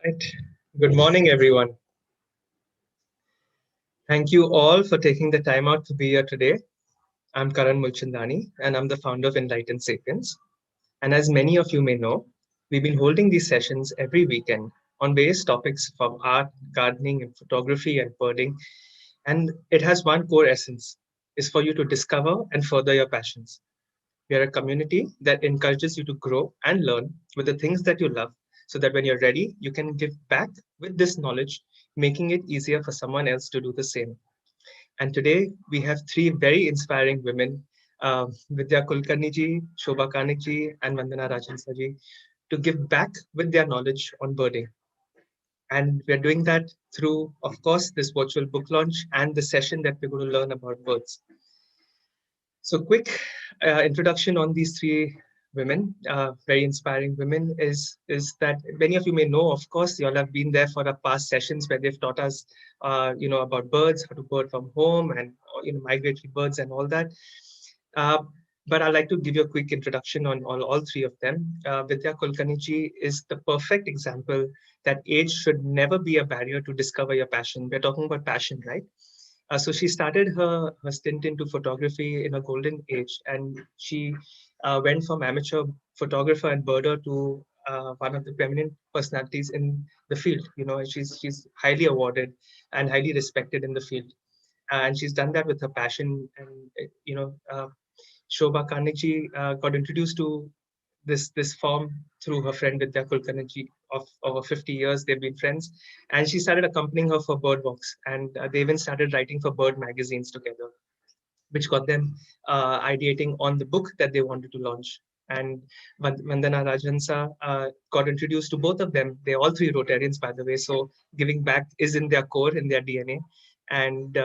Right. Good morning, everyone. Thank you all for taking the time out to be here today. I'm Karan Mulchandani, and I'm the founder of Enlightened Sapiens. And as many of you may know, we've been holding these sessions every weekend on various topics from art, gardening, and photography and birding. And it has one core essence, is for you to discover and further your passions. We are a community that encourages you to grow and learn with the things that you love so that when you're ready, you can give back with this knowledge, making it easier for someone else to do the same. And today we have three very inspiring women, Vidya Kulkarni ji, Shobha Karnik ji, and Vandana Rajhansa ji, to give back with their knowledge on birding. And we're doing that through, of course, this virtual book launch and the session that we're going to learn about birds. So, quick introduction on these three women, very inspiring women, is that many of you may know. Of course, you all have been there for our past sessions where they've taught us, about birds, how to bird from home, and migratory birds and all that. Uh, but I'd like to give you a quick introduction on all three of them. Vidya Kulkarni ji is the perfect example that age should never be a barrier to discover your passion. We're talking about passion, right? So she started her stint into photography in a golden age, and she went from amateur photographer and birder to one of the prominent personalities in the field. She's highly awarded and highly respected in the field, and she's done that with her passion. And Shobha Karnik got introduced to this form through her friend Vidya Kulkarni of over 50 years. They've been friends, and she started accompanying her for bird walks, and they even started writing for bird magazines together, which got them ideating on the book that they wanted to launch. And Vandana Rajhansa got introduced to both of them. They're all three Rotarians, by the way, so giving back is in their core, in their DNA. And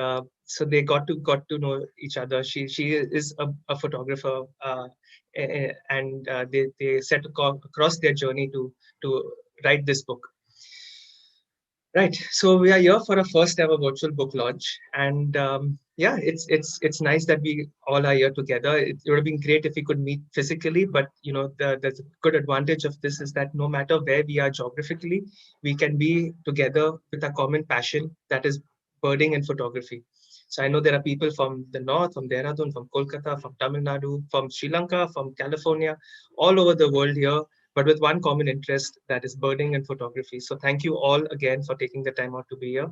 so they got to know each other. She is a photographer, and they set across their journey to write this book. Right. So we are here for a first ever virtual book launch, and yeah, it's nice that we all are here together. It would have been great if we could meet physically, but the good advantage of this is that no matter where we are geographically, we can be together with a common passion, that is birding and photography. So I know there are people from the north, from Dehradun, from Kolkata, from Tamil Nadu, from Sri Lanka, from California, all over the world here, but with one common interest, that is birding and photography. So thank you all again for taking the time out to be here.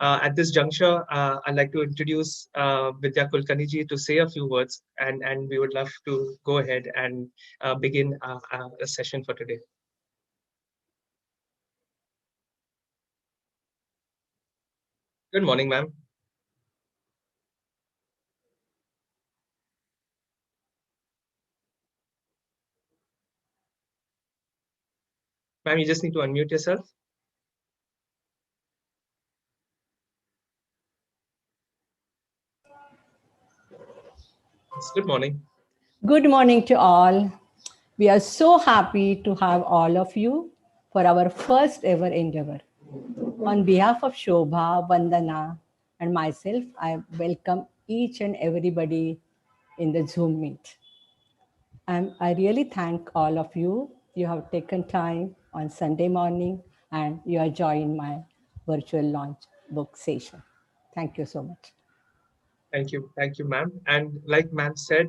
At this juncture, I'd like to introduce Vidya Kulkarni ji to say a few words, and we would love to go ahead and begin a session for today. Good morning, ma'am. Ma'am, you just need to unmute yourself. Yes, good morning. Good morning to all. We are so happy to have all of you for our first ever endeavor. On behalf of Shobha, Vandana, and myself, I welcome each and everybody in the Zoom meet. And I really thank all of you. You have taken time on Sunday morning and you are joining my virtual launch book session. Thank you so much. Thank you, ma'am. And like ma'am said,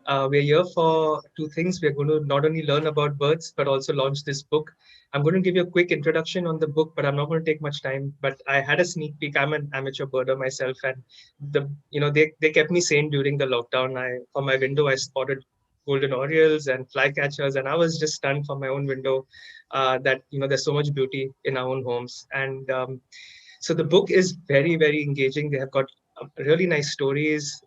we're here for two things. We're going to not only learn about birds, but also launch this book. I'm going to give you a quick introduction on the book, but I'm not going to take much time. But I had a sneak peek. I'm an amateur birder myself, and they kept me sane during the lockdown. From my window I spotted golden orioles and flycatchers, and I was just stunned from my own window that there's so much beauty in our own homes. And so the book is very, very engaging. They have got really nice stories,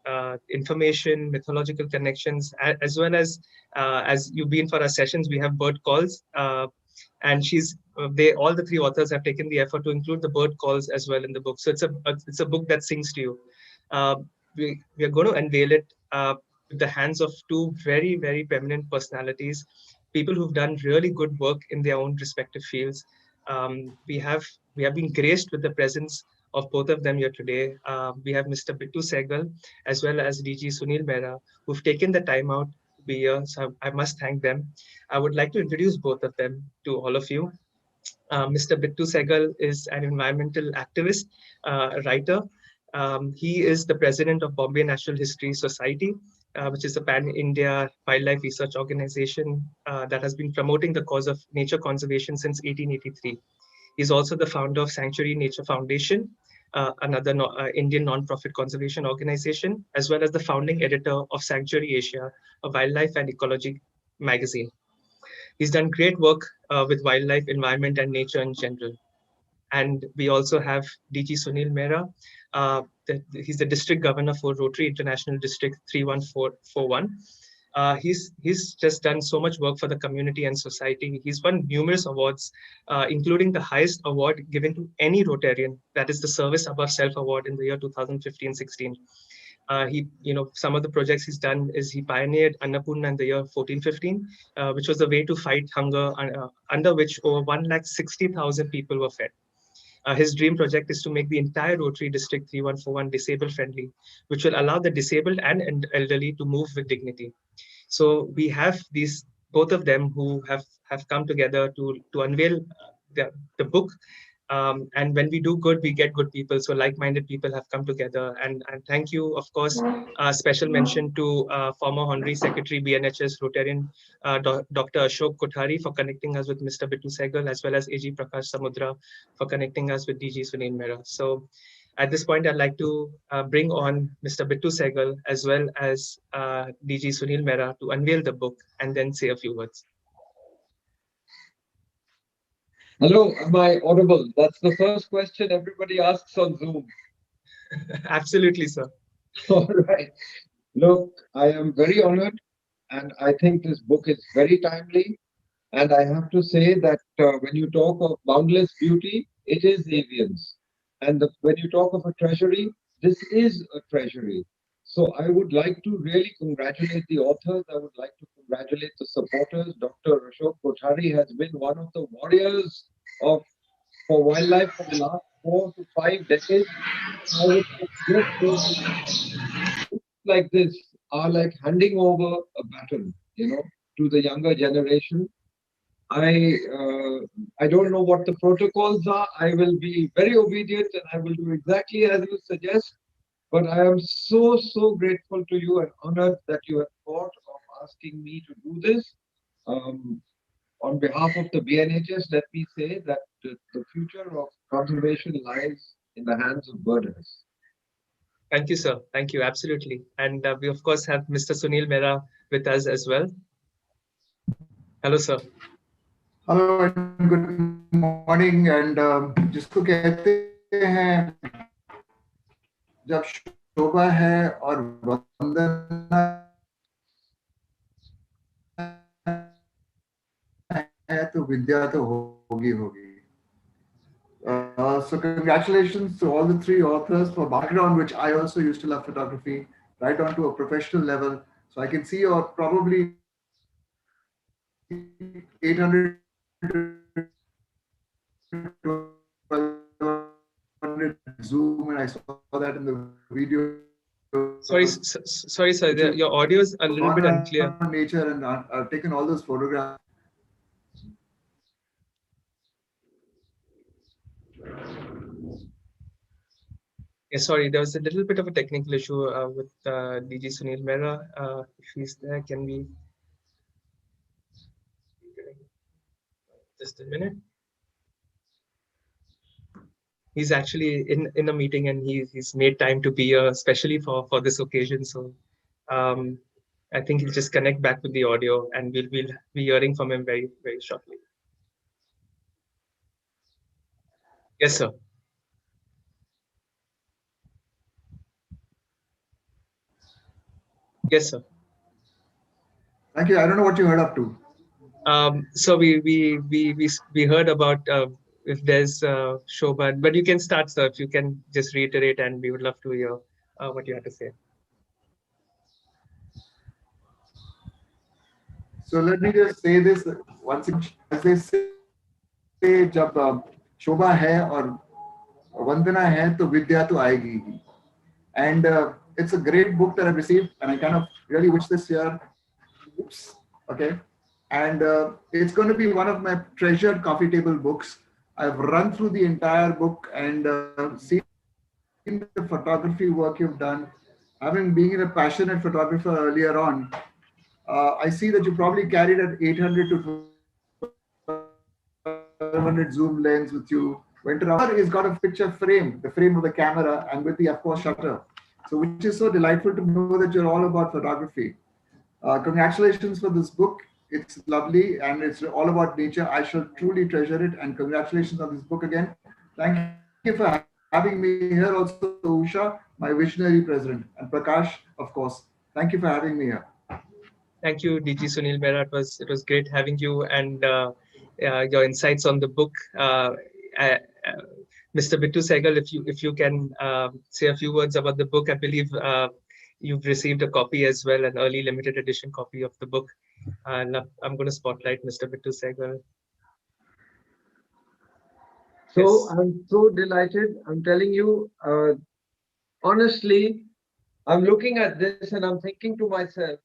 information, mythological connections, as well as you've been for our sessions, we have bird calls, and they all the three authors have taken the effort to include the bird calls as well in the book. So it's a book that sings to you. Uh, we are going to unveil it with the hands of two very, very prominent personalities, people who've done really good work in their own respective fields. We have been graced with the presence of both of them here today. We have Mr. Bittu Sehgal as well as DG Sunil Mehra, who've taken the time out to be here. So I must thank them. I would like to introduce both of them to all of you. Mr. Bittu Segal is an environmental activist, writer. He is the president of Bombay Natural History Society, which is a pan-India wildlife research organization that has been promoting the cause of nature conservation since 1883. He's also the founder of Sanctuary Nature Foundation, another Indian non-profit conservation organization, as well as the founding editor of Sanctuary Asia, a wildlife and ecology magazine. He's done great work with wildlife, environment, and nature in general. And we also have DG Sunil Mehra. He's the district governor for Rotary International District 31441. He's just done so much work for the community and society. He's won numerous awards, including the highest award given to any Rotarian, that is the Service Above Self Award in the year 2015-16. Some of the projects he's done is he pioneered Annapurna in the year 1415, which was a way to fight hunger, under which over 160,000 people were fed. His dream project is to make the entire Rotary District 3141 disabled friendly, which will allow the disabled and elderly to move with dignity. So we have these both of them who have come together to unveil the book. And when we do good, we get good people. So like-minded people have come together. And thank you, of course, special mention to former Honorary Secretary BNHS Rotarian Dr. Ashok Kothari for connecting us with Mr. Bittu Segal, as well as AG Prakash Samudra for connecting us with DG Sunil Mehra. So at this point, I'd like to bring on Mr. Bittu Segal as well as DG Sunil Mehra to unveil the book and then say a few words. Hello, am I audible? That's the first question everybody asks on Zoom. Absolutely, sir. All right. Look, I am very honored, and I think this book is very timely. And I have to say that when you talk of boundless beauty, it is avians. And when you talk of a treasury, this is a treasury. So I would like to really congratulate the authors. I would like to congratulate the supporters. Dr. Ashok Kothari has been one of the warriors of for wildlife for the last 4 to 5 decades. I would just say like this are like handing over a baton, to the younger generation. I don't know what the protocols are. I will be very obedient and I will do exactly as you suggest. But I am so grateful to you and honored that you have thought of asking me to do this. On behalf of the BNHS, let me say that the future of conservation lies in the hands of birders. Thank you, sir. Thank you. Absolutely. And we, of course, have Mr. Sunil Mehra with us as well. Hello, sir. Hello and good morning. And जिसको कहते हैं जब शोभा है और वंदना है तो विद्या तो होगी होगी. So congratulations to all the three authors for background, which I also used to love photography, right on to a professional level. So I can see you're probably 800 Zoom, and I saw that in the video. Sorry, sir. Your audio is a little bit unclear. Nature, and I've taken all those photographs. Yeah, sorry, there was a little bit of a technical issue with DG Sunil Mehra. If he's there, can we? Just a minute. He's actually in a meeting and he's made time to be here, especially for this occasion. So I think he'll just connect back with the audio and we'll be hearing from him very, very shortly. Yes, sir. Yes, sir. Thank you. I don't know what you heard up to. So we heard about if there's Shobha, but you can start, sir. If you can just reiterate, and we would love to hear what you have to say. So let me just say this once again. As they say, जब शोभा है और वंदना है तो विद्या तो आएगी. And it's a great book that I've received, and I kind of really wish this year. Oops. Okay. and it's going to be one of my treasured coffee table books. I've run through the entire book and seen the photography work you've done. Having being a passionate photographer earlier on, I see that you probably carried an 800 to 1200 zoom lens with you. Went around. Cover is got a picture frame, the frame of the camera, and with the, of course, shutter. So, which is so delightful to know that you're all about photography. Congratulations for this book. It's lovely and it's all about nature. I shall truly treasure it, and congratulations on this book again. Thank you for having me here, also, Usha, my visionary president, and Prakash, of course. Thank you for having me here. Thank you, DG Sunil Mehra. It was great having you and your insights on the book. Uh, uh, Mr. Bittu Sehgal, if you can say a few words about the book, I believe you've received a copy as well, an early limited edition copy of the book. I'm going to spotlight Mr. Bittu Sehgal. So Yes. I'm so delighted. I'm telling you, honestly, I'm looking at this and I'm thinking to myself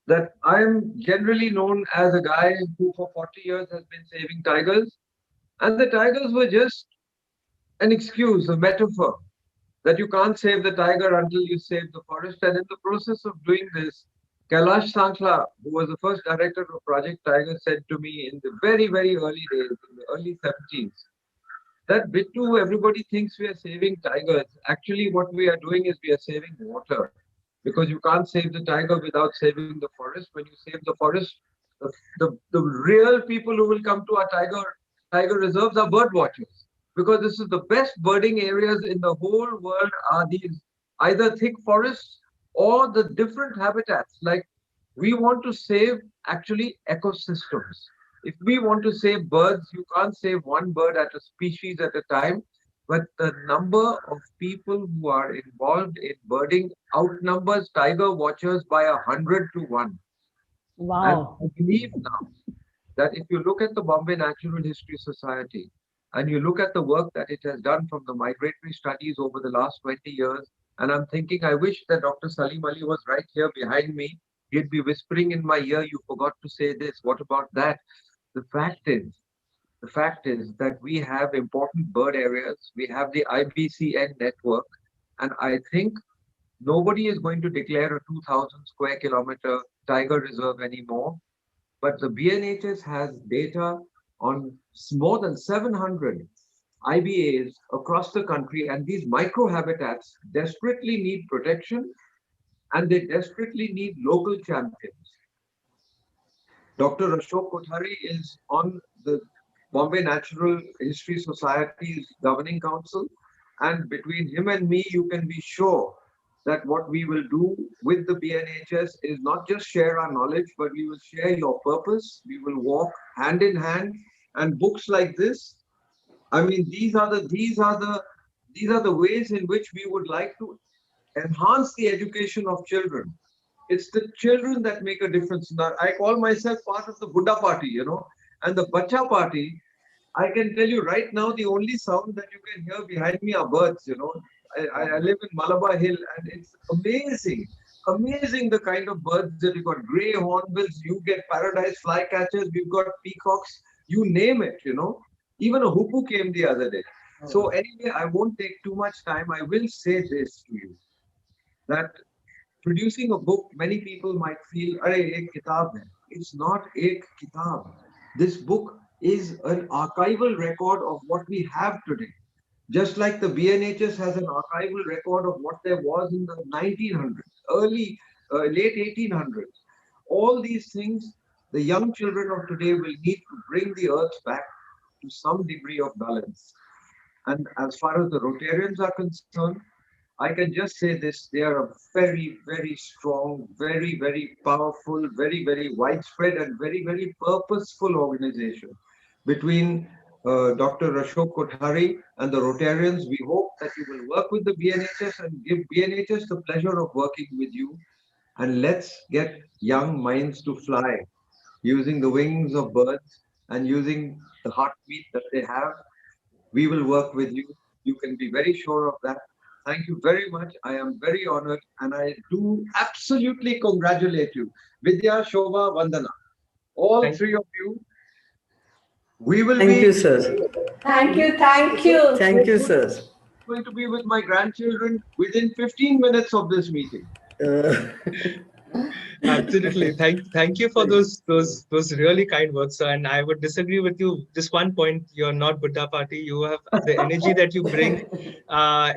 that I'm generally known as a guy who for 40 years has been saving tigers. And the tigers were just an excuse, a metaphor that you can't save the tiger until you save the forest. And in the process of doing this, Kailash Sankla, who was the first director of Project Tiger, said to me in the very, very early days, in the early 70s, that bit too, everybody thinks we are saving tigers. Actually, what we are doing is we are saving water because you can't save the tiger without saving the forest. When you save the forest, the real people who will come to our tiger reserves are bird watchers because this is the best birding areas in the whole world are these either thick forests or the different habitats. Like we want to save actually ecosystems. If we want to save birds, you can't save one bird at a species at a time, but the number of people who are involved in birding outnumbers tiger watchers by 100 to 1. And Wow. I believe now that if you look at the Bombay Natural History Society and you look at the work that it has done from the migratory studies over the last 20 years, and I'm thinking, I wish that Dr. Salim Ali was right here behind me. He'd be whispering in my ear, you forgot to say this. What about that? The fact is, the fact is that we have important bird areas. We have the IBCN network. And I think nobody is going to declare a 2,000 square kilometer tiger reserve anymore. But the BNHS has data on more than 700 IBAs across the country, and these microhabitats desperately need protection and they desperately need local champions. Dr. Ashok Kothari is on the Bombay Natural History Society's governing council, and between him and me, you can be sure that what we will do with the BNHS is not just share our knowledge, but we will share your purpose. We will walk hand in hand, and books like this. I mean, these are the ways in which we would like to enhance the education of children. It's the children that make a difference. Now, I call myself part of the Buddha party, and the Bacha party. I can tell you right now, the only sound that you can hear behind me are birds. I live in Malabar Hill, and it's amazing, amazing the kind of birds that you got. Grey hornbills, you get paradise flycatchers, we've got peacocks, you name it. Even a hoopoe came the other day. So anyway, I won't take too much time. I will say this to you that producing a book, many people might feel, "Arey, ek kitab hai." It's not ek kitab. This book is an archival record of what we have today. Just like the BNHS has an archival record of what there was in the 1900s, late 1800s. All these things, the young children of today will need to bring the earth back to some degree of balance. And as far as the Rotarians are concerned, I can just say this, they are a very, very strong, very, very powerful, very, very widespread, and very, very purposeful organization. Between Dr. Ashok Kothari and the Rotarians, we hope that you will work with the BNHS and give BNHS the pleasure of working with you. And let's get young minds to fly using the wings of birds and using the heartbeat that they have. We will work with you. You can be very sure of that. Thank you very much. I am very honored and I do absolutely congratulate you. Vidya, Shobha, Vandana. all Thank three of you. We will Thank be you, sir. Thank you, thank you. Thank you, sir. going to be with my grandchildren within 15 minutes of this meeting. Uh, Absolutely. Thank you for those really kind words, sir. And I would disagree with you. Just one point: you're not Buddha party. You have the energy that you bring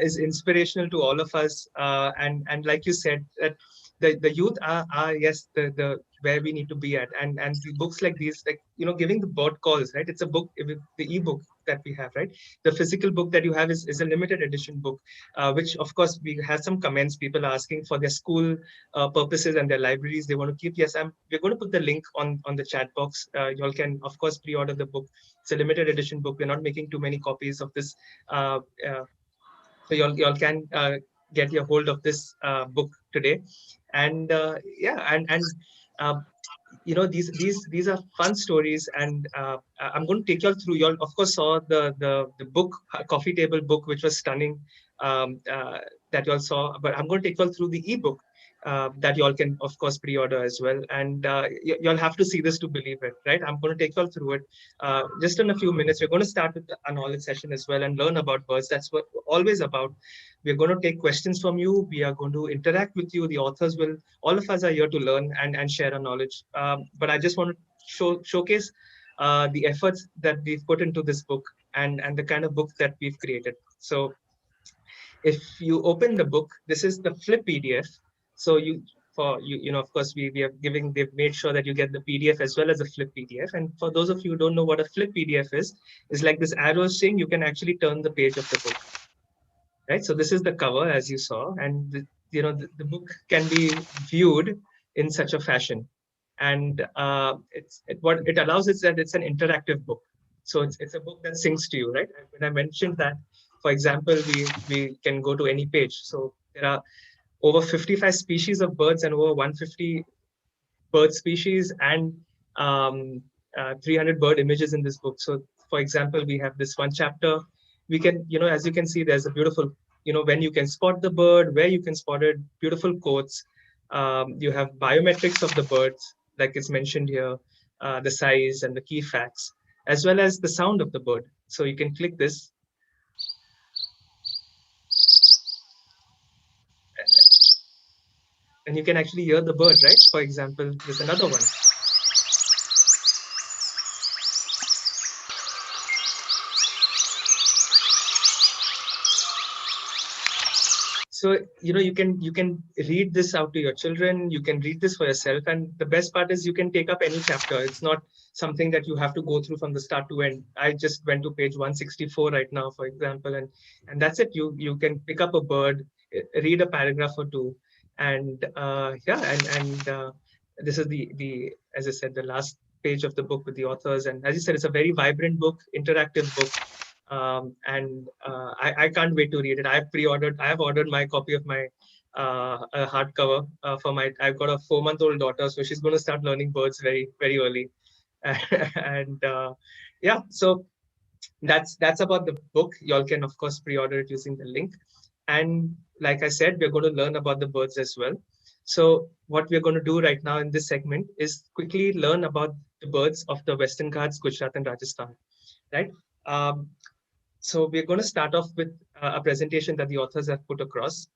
is inspirational to all of us. And like you said, that the youth are yes the where we need to be at. And the books like these, like giving the board calls, right? It's a book with the ebook that we have, right? The physical book that you have is a limited edition book, which of course we have some comments. People are asking for their school purposes and their libraries they want to keep. Yes, we're going to put the link on the chat box. Y'all can of course pre-order the book. It's a limited edition book. We're not making too many copies of this, uh, uh, so y'all can get your hold of this book today. And yeah, and uh, these are fun stories, and I'm going to take y'all through. Y'all of course saw the book, coffee table book, which was stunning, um, uh, that y'all saw, but I'm going to take y'all through the ebook that y'all can of course pre-order as well. And y'all have to see this to believe it, right? I'm going to take y'all through it just in a few minutes. We're going to start with a knowledge session as well and learn about birds. That's what we're always about. We're going to take questions from you. We are going to interact with you. The authors will, all of us are here to learn and share our knowledge. But I just want to showcase the efforts that we've put into this book, and the kind of book that we've created. So if you open the book, this is the flip PDF. So of course, we are giving, they've made sure that you get the PDF as well as the flip PDF. And for those of you who don't know what a flip PDF is like this arrow saying you can actually turn the page of the book, right? So this is the cover as you saw, and the book can be viewed in such a fashion. And what it allows is that it's an interactive book. So it's a book that sings to you, right? And when I mentioned that, for example, we can go to any page. So there are over 55 species of birds and over 150 bird species, and 300 bird images in this book. So for example, we have this one chapter. We can, as you can see, there's a beautiful, when you can spot the bird, where you can spot it, beautiful quotes. You have biometrics of the birds, like it's mentioned here, the size and the key facts, as well as the sound of the bird. So you can click this, and you can actually hear the bird, right? For example, there's another one. So you can read this out to your children. You can read this for yourself, and the best part is you can take up any chapter. It's not something that you have to go through from the start to end. I just went to page 164 right now, for example, and that's it. You can pick up a bird, read a paragraph or two, and yeah, and this is the as I said, the last page of the book with the authors. And as you said, it's a very vibrant book, interactive book. And I can't wait to read it. I have ordered my copy of my hardcover for my. I've got a 4-month-old daughter, so she's going to start learning birds very very early. And yeah, so that's about the book. Y'all can of course pre-order it using the link. And like I said, we're going to learn about the birds as well. So what we're going to do right now in this segment is quickly learn about the birds of the Western Ghats, Gujarat and Rajasthan, right? Um, so we're going to start off with a presentation that the authors have put across.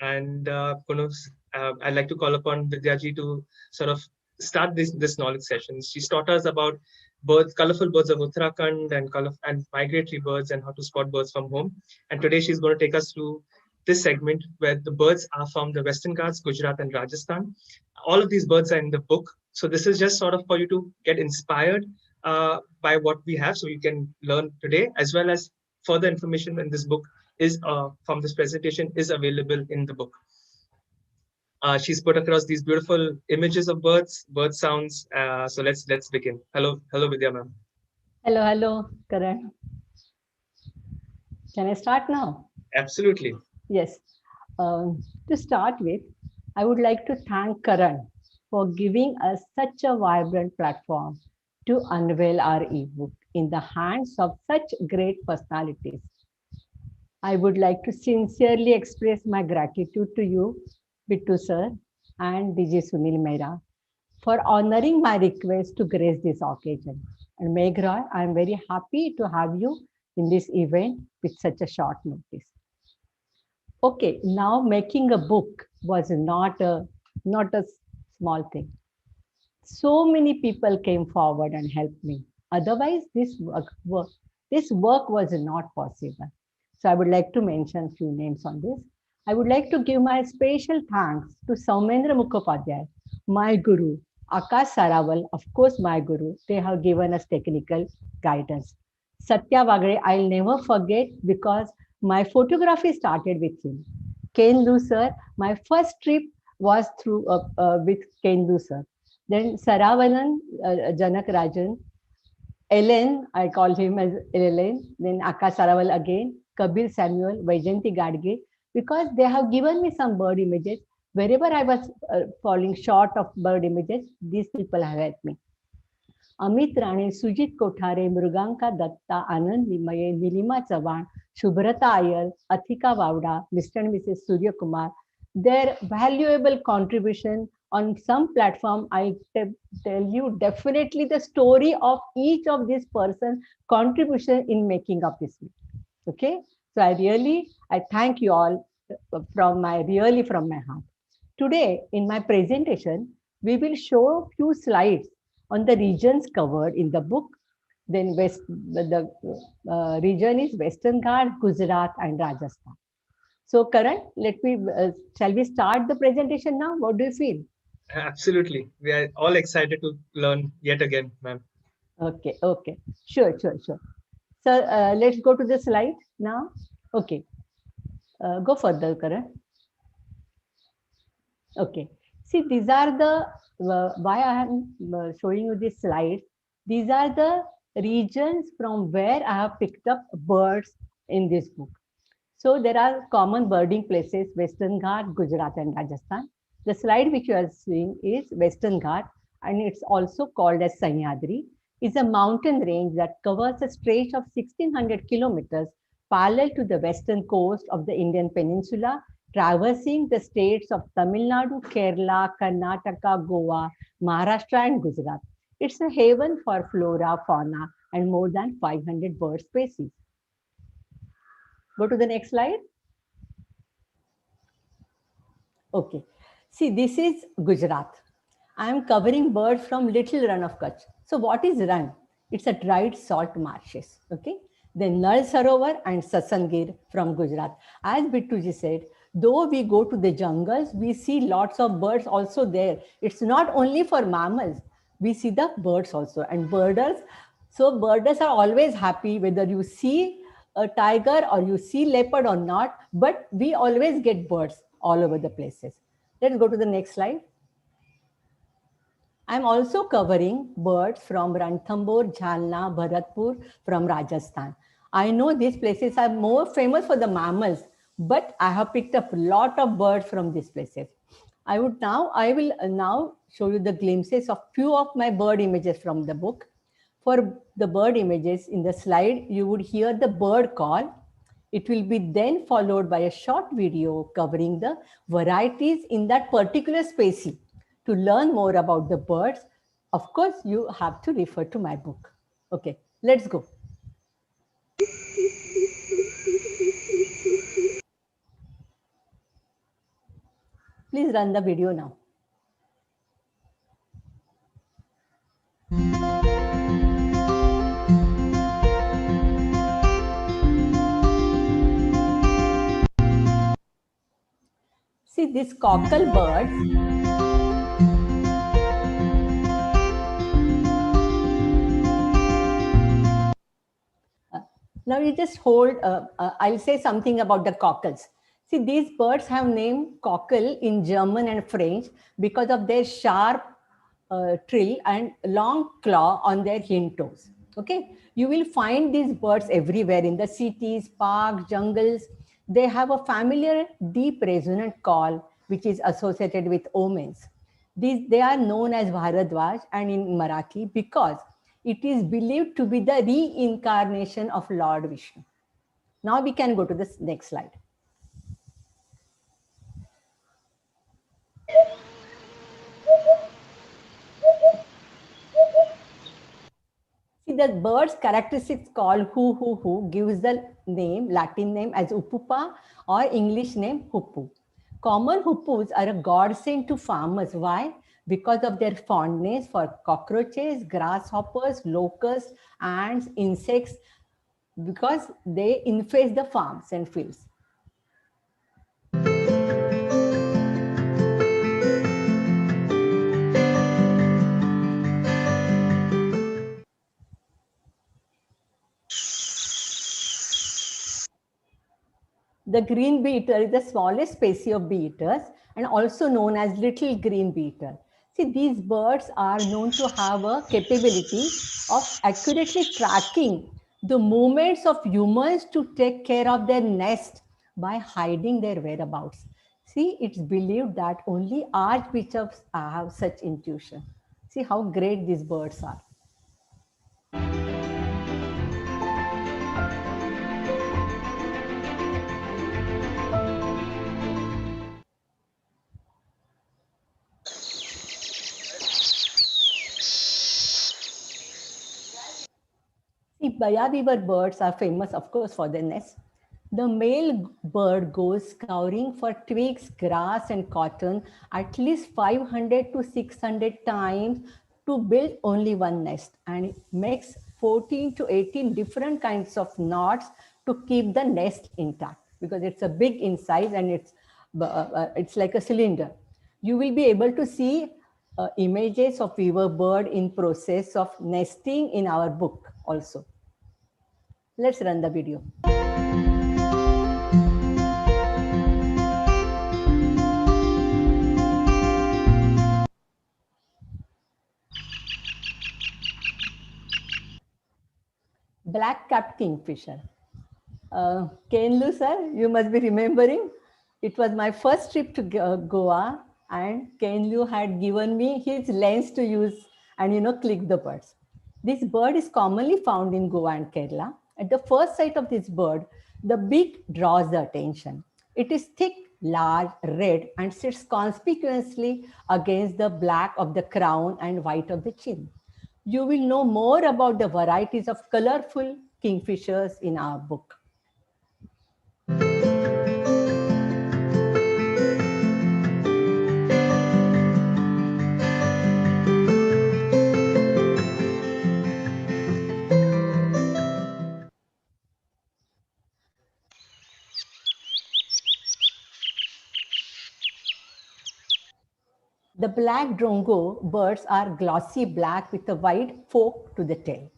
And I'd like to call upon Vidya ji to sort of start this knowledge session. She's taught us about birds, colorful birds of Uttarakhand, and migratory birds, and how to spot birds from home. And today she's going to take us through this segment where the birds are from the Western Ghats, Gujarat and Rajasthan. All of these birds are in the book. So this is just sort of for you to get inspired by what we have, so you can learn today, as well as further information in this book is from this presentation is available in the book. She's put across these beautiful images of birds, bird sounds. So let's begin. Hello, Vidya ma'am. Hello, Karan. Can I start now? Absolutely. Yes. To start with, I would like to thank Karan for giving us such a vibrant platform to unveil our ebook in the hands of such great personalities. I would like to sincerely express my gratitude to you, Bittu sir, and DJ Sunil Mehra, for honoring my request to grace this occasion. And Meg Roy, I am very happy to have you in this event with such a short notice. Okay, now making a book was not a small thing. So many people came forward and helped me. Otherwise, this work was not possible. So I would like to mention few names on this. I would like to give my special thanks to Saumendra Mukhopadhyay, my guru, Akash Sarawal, of course my guru. They have given us technical guidance. Satya Wagre, I'll never forget because my photography started with him. Kendu sir, my first trip was through with Kendu sir. Then Saravalan, Janak Rajan, Ellen, I call him as Ellen, then Akash Saraval again, Kabir Samuel, Vaijanti Gadge, because they have given me some bird images. Wherever I was falling short of bird images, these people have helped me. Amit Rane, Sujit Kothare, Mriganka Dutta, Anand Limaye, Nilima Chavan, शुभ्रता Ayal, Athika Vavda, Mr. and Mrs. Surya Kumar, their valuable contribution on some platform. I tell you definitely the story of each of this person contribution in making up this video. Okay, so I thank you all from my heart. Today in my presentation, we will show few slides on the regions covered in the book. Then the region is Western Ghats, Gujarat and Rajasthan. So Karan, shall we start the presentation now? What do you feel? Absolutely. We are all excited to learn yet again, ma'am. Okay. Sure. So let's go to the slide now. Okay. Go further, Karan. Okay. See, these are the, why I am showing you this slide. These are the regions from where I have picked up birds in this book. So there are common birding places, Western Ghats, Gujarat and Rajasthan. The slide which you are seeing is Western Ghats, and it's also called as Sahyadri. It's a mountain range that covers a stretch of 1600 kilometers parallel to the western coast of the Indian peninsula, traversing the states of Tamil Nadu, Kerala, Karnataka, Goa, Maharashtra and Gujarat. It's a haven for flora, fauna and more than 500 bird species. Go to the next slide. Okay. See, this is Gujarat. I am covering birds from Little Run of Kutch. So what is Run? It's a dried salt marshes. Okay. Then Nal Sarovar and Sasangir from Gujarat. As Bittuji said, though we go to the jungles, we see lots of birds also there. It's not only for mammals. We see the birds also. And birders, so birders are always happy whether you see a tiger or you see leopard or not, but we always get birds all over the places. Let's go to the next slide. I'm also covering birds from Ranthambore, Jhalna, Bharatpur from Rajasthan. I know these places are more famous for the mammals, but I have picked up a lot of birds from these places. I will now show you the glimpses of few of my bird images from the book. For the bird images in the slide, you would hear the bird call. It will be then followed by a short video covering the varieties in that particular species. To learn more about the birds, of course, you have to refer to my book. Okay, let's go. Please run the video now. See this cockle bird. Now you just hold, I'll say something about the cockles. See, these birds have name cockle in German and French because of their sharp trill and long claw on their hind toes. Okay, you will find these birds everywhere in the cities, parks, jungles. They have a familiar deep resonant call which is associated with omens. They are known as Bharadwaj and in Marathi because it is believed to be the reincarnation of Lord Vishnu. Now we can go to the next slide. the bird's characteristics called who gives the name, Latin name as upupa or English name huppu. Common huppus are a godsend to farmers. Why? Because of their fondness for cockroaches, grasshoppers, locusts, ants, insects, because they infest the farms and fields. The green beetle is the smallest species of bee-eaters and also known as little green beetle. See, these birds are known to have a capability of accurately tracking the movements of humans to take care of their nest by hiding their whereabouts. See, it's believed that only archbishops have such intuition. See how great these birds are. See, Baya Weaver birds are famous, of course, for their nest. The male bird goes scouring for twigs, grass, and cotton at least 500 to 600 times to build only one nest, and it makes 14 to 18 different kinds of knots to keep the nest intact because it's a big in size and it's like a cylinder. You will be able to see images of weaver bird in process of nesting in our book also. Let's run the video. Black-capped kingfisher. Kenlu sir, you must be remembering. It was my first trip to Goa, and Kenlu had given me his lens to use and click the birds. This bird is commonly found in Goa and Kerala. At the first sight of this bird, the beak draws the attention. It is thick, large, red, and sits conspicuously against the black of the crown and white of the chin. You will know more about the varieties of colorful kingfishers in our book. The black drongo birds are glossy black with a white fork to the tail.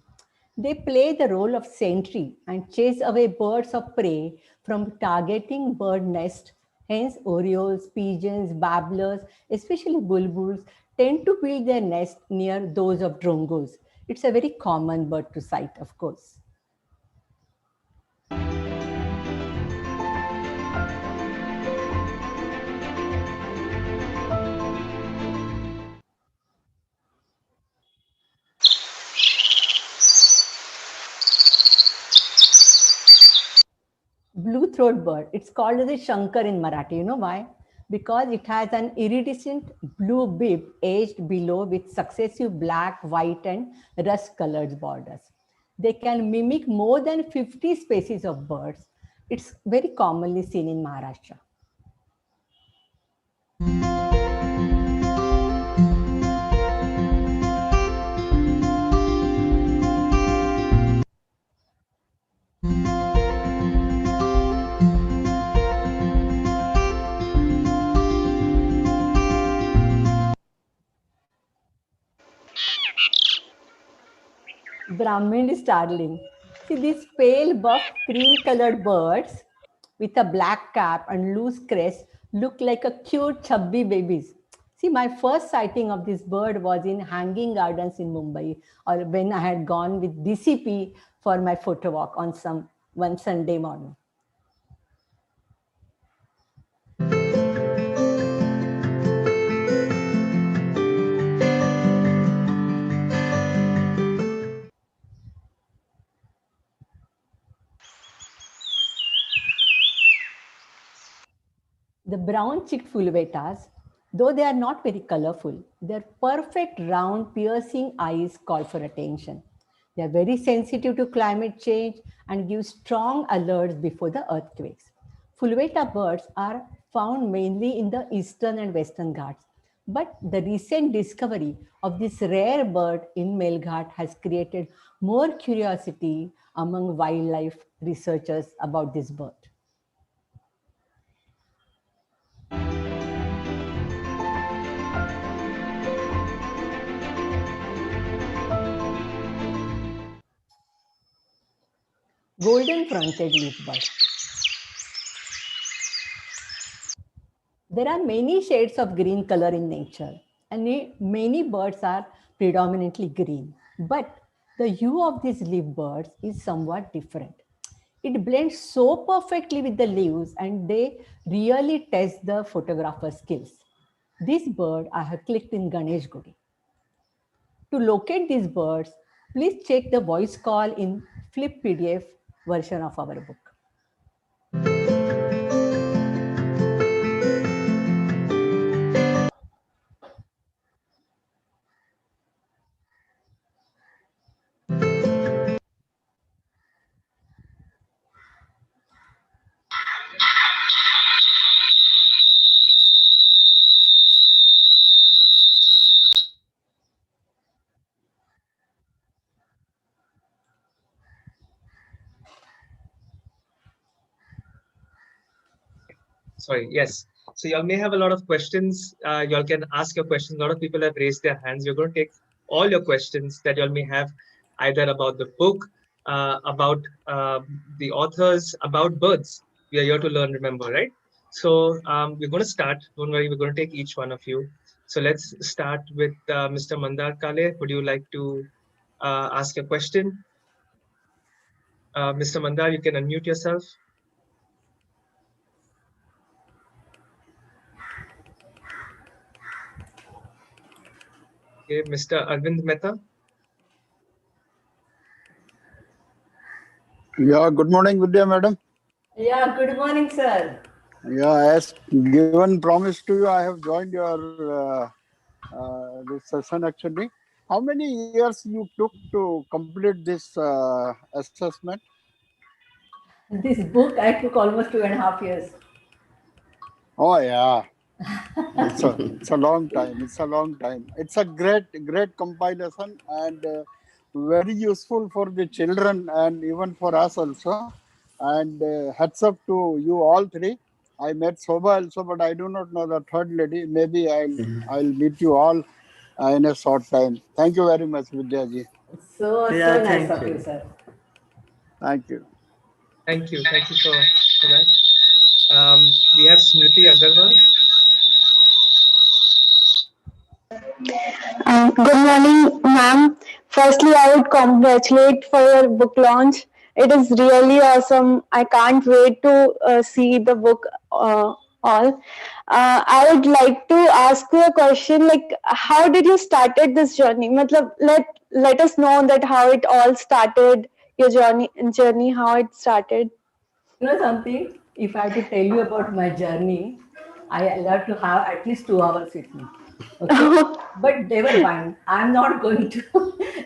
They play the role of sentry and chase away birds of prey from targeting bird nests. Hence, orioles, pigeons, babblers, especially bulbuls, tend to build their nest near those of drongos. It's a very common bird to sight, of course. Blue-throat bird. It's called as a shankar in Marathi. You know why? Because it has an iridescent blue bib edged below with successive black, white, and rust-colored borders. They can mimic more than 50 species of birds. It's very commonly seen in Maharashtra. Brahmin starling. See, these pale buff cream colored birds with a black cap and loose crest look like a cute chubby babies. See, my first sighting of this bird was in Hanging Gardens in Mumbai, or when I had gone with DCP for my photo walk on one Sunday morning. The brown-cheeked fulvetas, though they are not very colorful, their perfect round piercing eyes call for attention. They are very sensitive to climate change and give strong alerts before the earthquakes. Fulveta birds are found mainly in the eastern and western Ghats. But the recent discovery of this rare bird in Melghat has created more curiosity among wildlife researchers about this bird. Golden fronted leaf bird. There are many shades of green color in nature, and many birds are predominantly green. But the hue of these leaf birds is somewhat different. It blends so perfectly with the leaves, and they really test the photographer's skills. This bird I have clicked in Ganesh Gudi. To locate these birds, please check the voice call in Flip PDF version of our book. Sorry, yes. So y'all may have a lot of questions. Y'all can ask your questions. A lot of people have raised their hands. We're going to take all your questions that y'all may have, either about the book, about the authors, about birds. We are here to learn, remember, right? So we're going to start. Don't worry, we're going to take each one of you. So let's start with Mr. Mandar Kale. Would you like to ask a question? Mr. Mandar, you can unmute yourself. Okay, Mr. Arvind Mehta. Yeah, good morning, Vidya madam. Yeah, good morning, sir. Yeah, as given promise to you, I have joined your this session actually. How many years you took to complete this assessment? This book I took almost 2.5 years. Oh yeah, it's a long time. It's a long time. It's a great compilation and very useful for the children and even for us also. And hats up to you all three. I met Shobha also, but I do not know the third lady. Maybe I'll meet you all in a short time. Thank you very much, Vidya ji. So nice of you, sir. Thank you. Thank you. Thank you for that. We have Smriti Agarwal. Good morning, ma'am. Firstly, I would congratulate for your book launch. It is really awesome. I can't wait to see the book all. I would like to ask you a question. Like, how did you started this journey? Matlab, let us know that how it all started. Your journey, how it started. You know something? If I have to tell you about my journey, I love to have at least 2 hours with me. Okay? But never mind. I'm not going to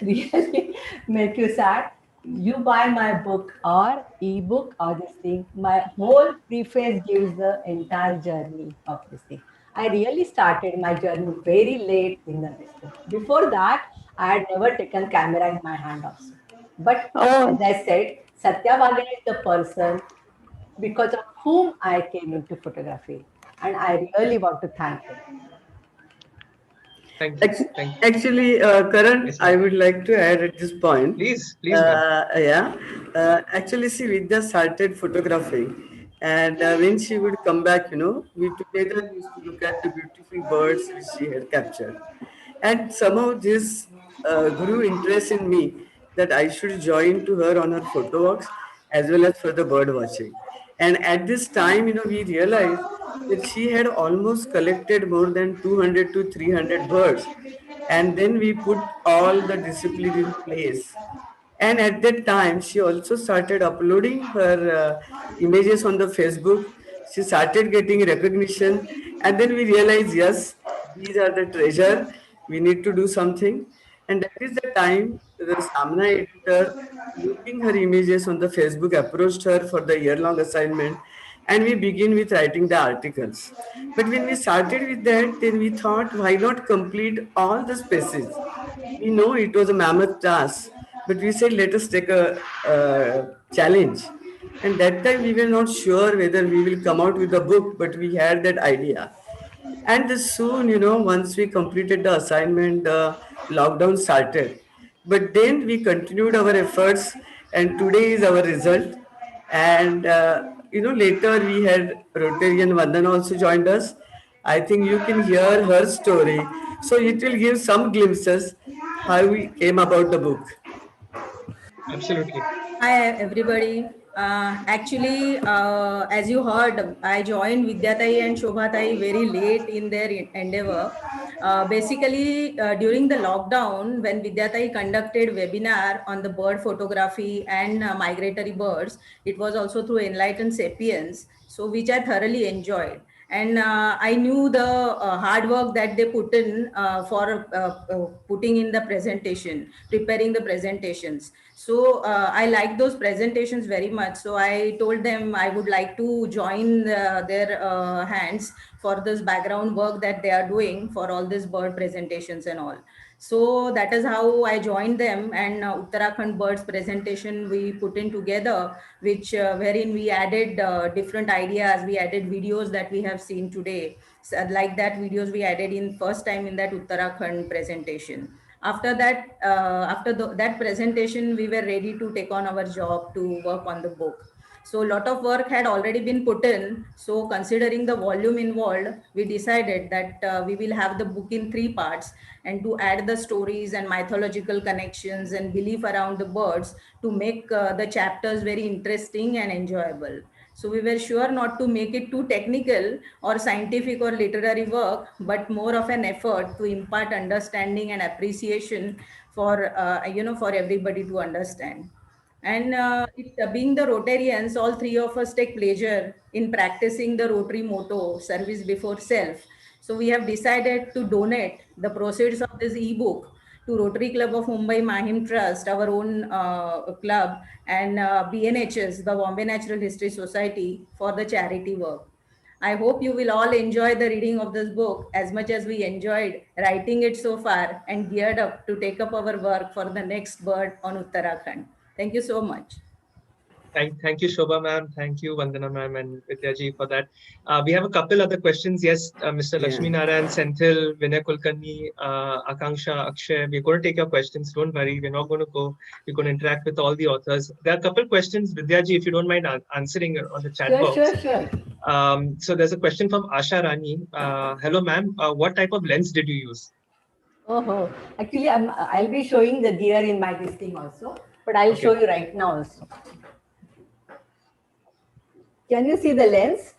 really make you sad. You buy my book or ebook or this thing. My whole preface gives the entire journey of this thing. I really started my journey very late in the distance. Before that, I had never taken camera in my hand also. But as Oh, I said, Satya Wagner is the person because of whom I came into photography. And I really want to thank him. Thank you. Thank you. Actually, Karan, Yes, I ma'am. would like to add at this point. Please, ma'am. Yeah. Actually, see, Vidya started photographing, and when she would come back, we together used to look at the beautiful birds which she had captured, and somehow this grew interest in me that I should join to her on her photo walks as well as for the bird watching. And at this time, we realized that she had almost collected more than 200 to 300 birds. And then we put all the discipline in place. And at that time, she also started uploading her images on the Facebook. She started getting recognition. And then we realized, yes, these are the treasure. We need to do something. And that is the time the Samna editor, looking her images on the Facebook, approached her for the year-long assignment, and we begin with writing the articles. But when we started with that, then we thought, why not complete all the spaces? We know it was a mammoth task, but we said, let us take a challenge. And that time we were not sure whether we will come out with a book, but we had that idea. And soon, once we completed the assignment, the lockdown started. But then we continued our efforts, and today is our result. And later we had Rotarian Vandana also joined us. I think you can hear her story. So it will give some glimpses how we came about the book. Absolutely. Hi everybody. Actually, as you heard, I joined Vidyatai and Shobhatai very late in their endeavor. Basically, during the lockdown, when Vidyatai conducted webinar on the bird photography and migratory birds, it was also through Enlightened Sapiens, so which I thoroughly enjoyed. And I knew the hard work that they put in for putting in the presentation, preparing the presentations. So I like those presentations very much. So I told them I would like to join their hands for this background work that they are doing for all these bird presentations and all. So that is how I joined them, and Uttarakhand birds presentation we put in together, which wherein we added different ideas. We added videos that we have seen today. So, like that videos we added in first time in that Uttarakhand presentation. After that, that presentation, we were ready to take on our job to work on the book. So a lot of work had already been put in. So considering the volume involved, we decided that we will have the book in 3 parts, and to add the stories and mythological connections and belief around the birds to make the chapters very interesting and enjoyable. So we were sure not to make it too technical or scientific or literary work, but more of an effort to impart understanding and appreciation for for everybody to understand. And being the Rotarians, all three of us take pleasure in practicing the Rotary motto, service before self. So we have decided to donate the proceeds of this ebook to Rotary Club of Mumbai Mahim Trust, our own club, and BNHS, the Bombay Natural History Society, for the charity work. I hope you will all enjoy the reading of this book as much as we enjoyed writing it so far, and geared up to take up our work for the next bird on Uttarakhand. Thank you so much. Thank you, Shobha ma'am. Thank you, Vandana ma'am and Vidya ji for that. We have a couple other questions. Yes, Mr. Yeah. Lakshmi Narayan, Senthil, Vinay Kulkarni, Akanksha, Akshay, we're going to take your questions. Don't worry, we're not going to go. We're going to interact with all the authors. There are a couple questions, Vidya ji, if you don't mind answering on the chat box. Sure. So there's a question from Asha Rani. Hello, ma'am. What type of lens did you use? Oh, actually, I'll be showing the gear in my listing also, but I'll show you right now also. Can you see the lens?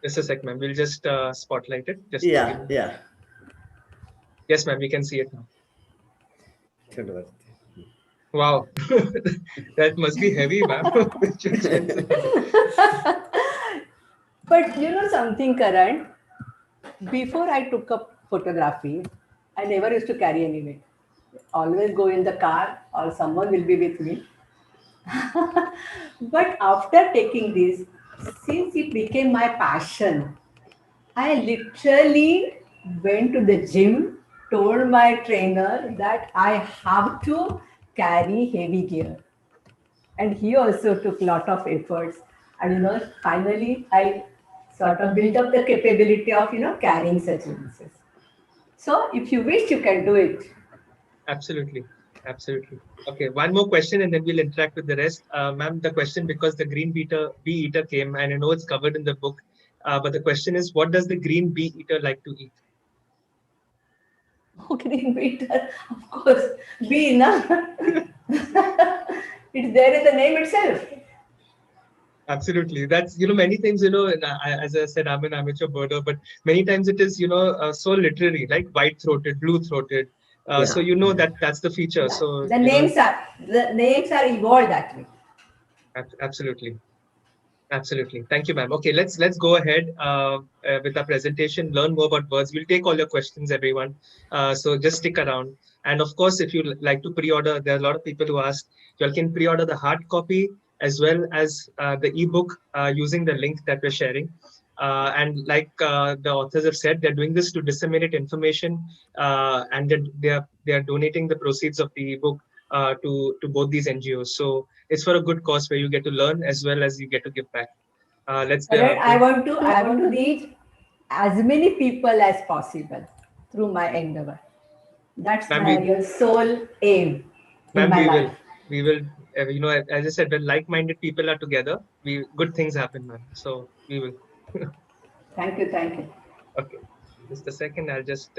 Just a sec, ma'am. We'll just spotlight it. Just Yeah. Yes, ma'am. We can see it now. Wow, that must be heavy, ma'am. But you know something, Karan? Before I took up photography, I never used to carry any weight. Always go in the car or someone will be with me. But after taking this, since it became my passion, I literally went to the gym, told my trainer that I have to carry heavy gear. And he also took a lot of efforts. And finally I sort of built up the capability of carrying such lenses. So if you wish, you can do it. Absolutely. Okay, one more question and then we'll interact with the rest. Ma'am, the question, because the green bee eater came, and I know it's covered in the book, but the question is, what does the green bee eater like to eat? Oh, green bee eater, of course, bee, na? It's there in the name itself. Absolutely. That's, many things, as I said, I'm an amateur birder, but many times it is, so literary, like white-throated, blue-throated. So that's the feature. So the names are evolved that way. Absolutely. Absolutely. Thank you, ma'am. Okay, let's go ahead with our presentation. Learn more about birds. We'll take all your questions, everyone. So just stick around. And of course, if you like to pre-order, there are a lot of people who ask. You all can pre-order the hard copy as well as the ebook using the link that we're sharing. And like the authors have said, they're doing this to disseminate information, and they are donating the proceeds of the ebook to both these NGOs. So it's for a good cause where you get to learn as well as you get to give back. Let's Karan, I go. want to reach as many people as possible through my endeavor. That's Ma'am, my real sole aim in ma'am, my life. we will, as I said, when like-minded people are together, good things happen, ma'am. So we will. Thank you, thank you. Okay, just a second. I'll just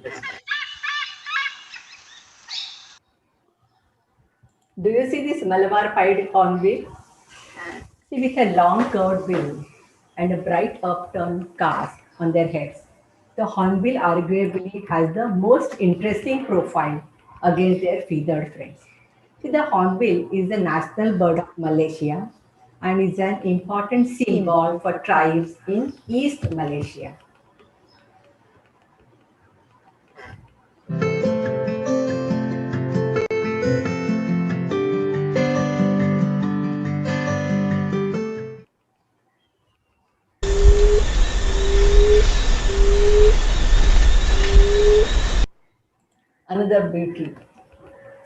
let's. Do you see this Malabar pied hornbill? See, with a long curved bill and a bright upturned cast on their heads, the hornbill arguably has the most interesting profile against their feathered friends. See, the hornbill is the national bird of Malaysia and is an important symbol for tribes in East Malaysia. Another beauty.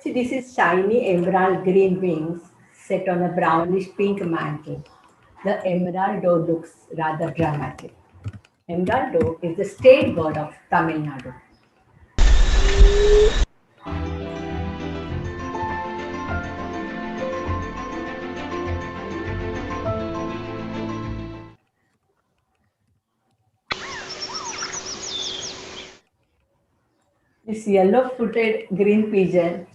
See, this is shiny emerald green wings set on a brownish pink mantle. The emeraldo looks rather dramatic. Emeraldo is the state bird of Tamil Nadu. This yellow footed green pigeon,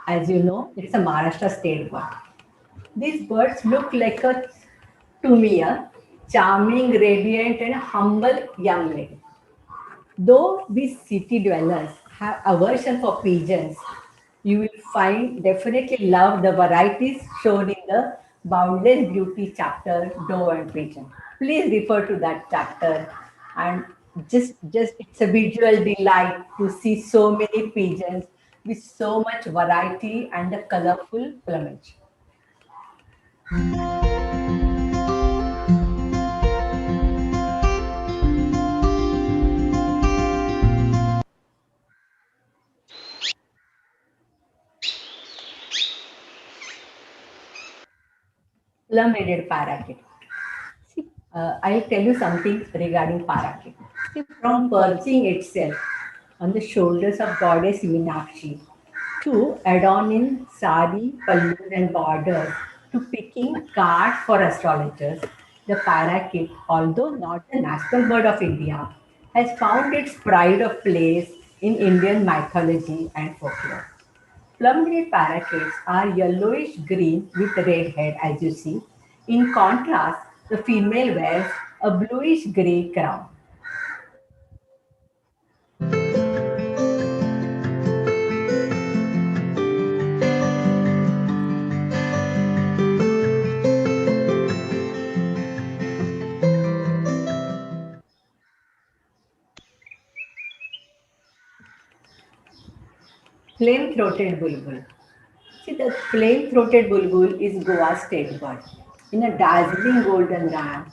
as you know, it's a Maharashtra state bird. These birds look like to me, a charming, radiant, and humble young lady. Though these city dwellers have aversion for pigeons, you will find definitely love the varieties shown in the Boundless Beauty chapter, Dove and Pigeon. Please refer to that chapter, and just it's a visual delight to see so many pigeons with so much variety and a colorful plumage. Plum-headed parakeet. See, I'll tell you something regarding parakeet. See, from perching itself on the shoulders of goddess Meenakshi to adorning sari, pallus and borders to picking cards for astrologers, the parakeet, although not the national bird of India, has found its pride of place in Indian mythology and folklore. Plum-green parakeets are yellowish green with red head, as you see. In contrast, the female wears a bluish gray crown. Flame-throated bulbul. See, the flame-throated bulbul is Goa's state bird. In a dazzling golden ram,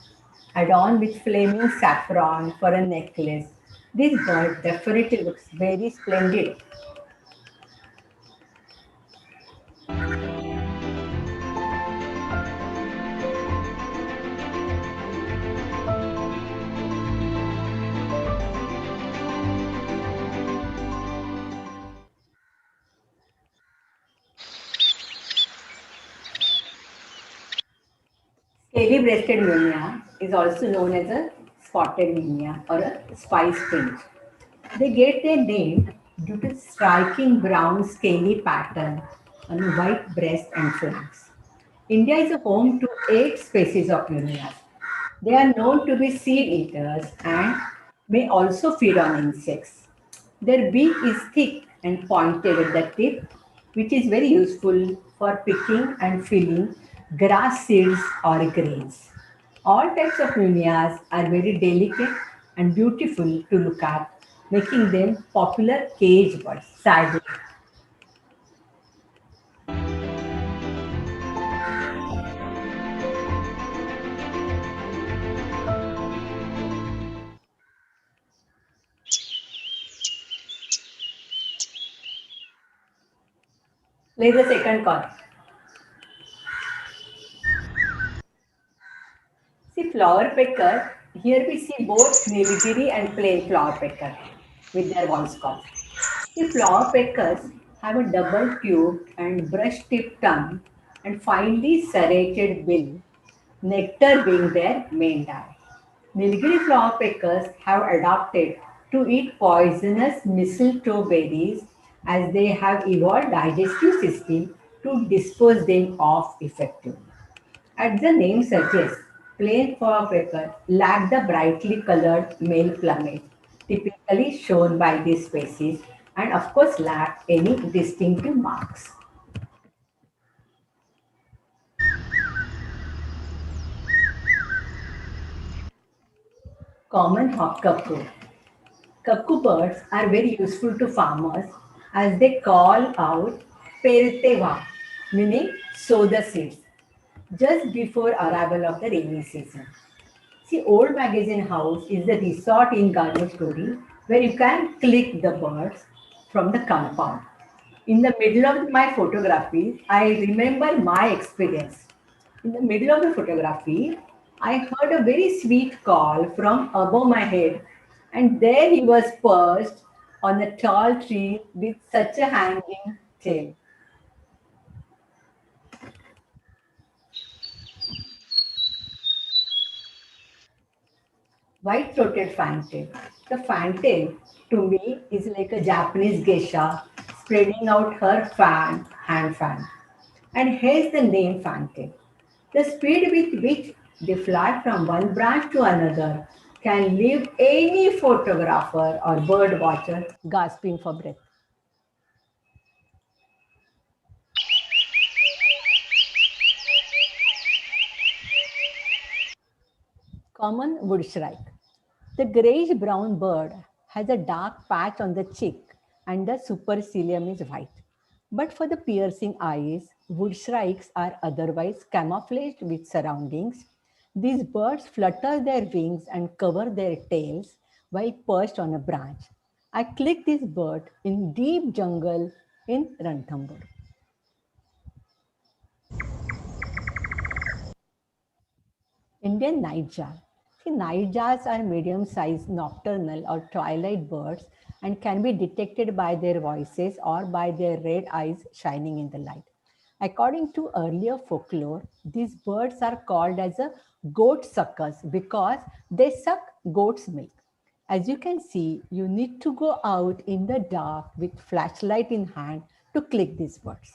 adorned with flaming saffron for a necklace, this bird definitely looks very splendid. Scaly-breasted minia is also known as a spotted minia or a spice finch. They get their name due to striking brown scaly pattern on white breast and flanks. India is a home to 8 species of unias. They are known to be seed eaters and may also feed on insects. Their beak is thick and pointed at the tip, which is very useful for picking and filling grass seeds, or grains. All types of munias are very delicate and beautiful to look at, making them popular cage birds. Sadly, play the second call. See flower pecker. Here we see both Nilgiri and plain flower pecker with their voice calls. The flower peckers have a double tube and brush-tipped tongue and finely serrated bill, nectar being their main diet. Nilgiri flower peckers have adapted to eat poisonous mistletoe berries as they have evolved digestive system to dispose them off effectively. As the name suggests, plain furbecker lack the brightly colored male plumage typically shown by this species and of course lack any distinctive marks. Common hawk cuckoo. Cuckoo birds are very useful to farmers as they call out periteva, meaning sow the seeds, just before arrival of the rainy season. See, Old Magazine House is the resort in Garden Story where you can click the birds from the compound. In the middle of my photography, I remember my experience. In the middle of the photography, I heard a very sweet call from above my head, and there he was perched on a tall tree with such a hanging tail. White-throated fantail. The fantail, to me, is like a Japanese geisha spreading out her hand fan. And hence the name fantail. The speed with which they fly from one branch to another can leave any photographer or bird watcher gasping for breath. Common woodstrike. The grayish-brown bird has a dark patch on the cheek and the supercilium is white. But for the piercing eyes, woodstrikes are otherwise camouflaged with surroundings. These birds flutter their wings and cover their tails while perched on a branch. I clicked this bird in deep jungle in Ranthambore. Indian nightjar. See, nightjars are medium-sized nocturnal or twilight birds and can be detected by their voices or by their red eyes shining in the light. According to earlier folklore, these birds are called as a goat suckers because they suck goat's milk. As you can see, you need to go out in the dark with flashlight in hand to click these birds.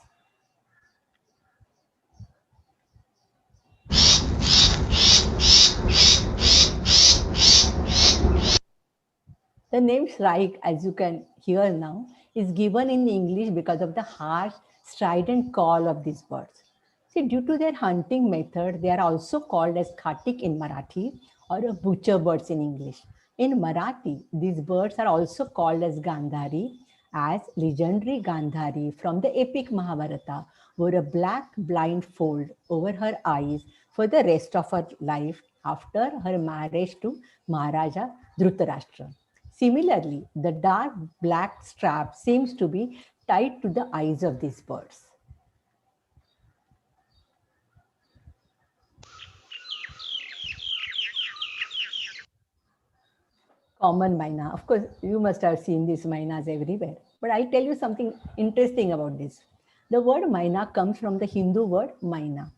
The name shrike, as you can hear now, is given in English because of the harsh, strident call of these birds. See, due to their hunting method, they are also called as khatik in Marathi or butcher birds in English. In Marathi, these birds are also called as Gandhari, as legendary Gandhari from the epic Mahabharata wore a black blindfold over her eyes for the rest of her life after her marriage to Maharaja Dhritarashtra. Similarly, the dark black strap seems to be tied to the eyes of these birds. Common myna. Of course, you must have seen these mynas everywhere. But I'll tell you something interesting about this. The word myna comes from the Hindu word myna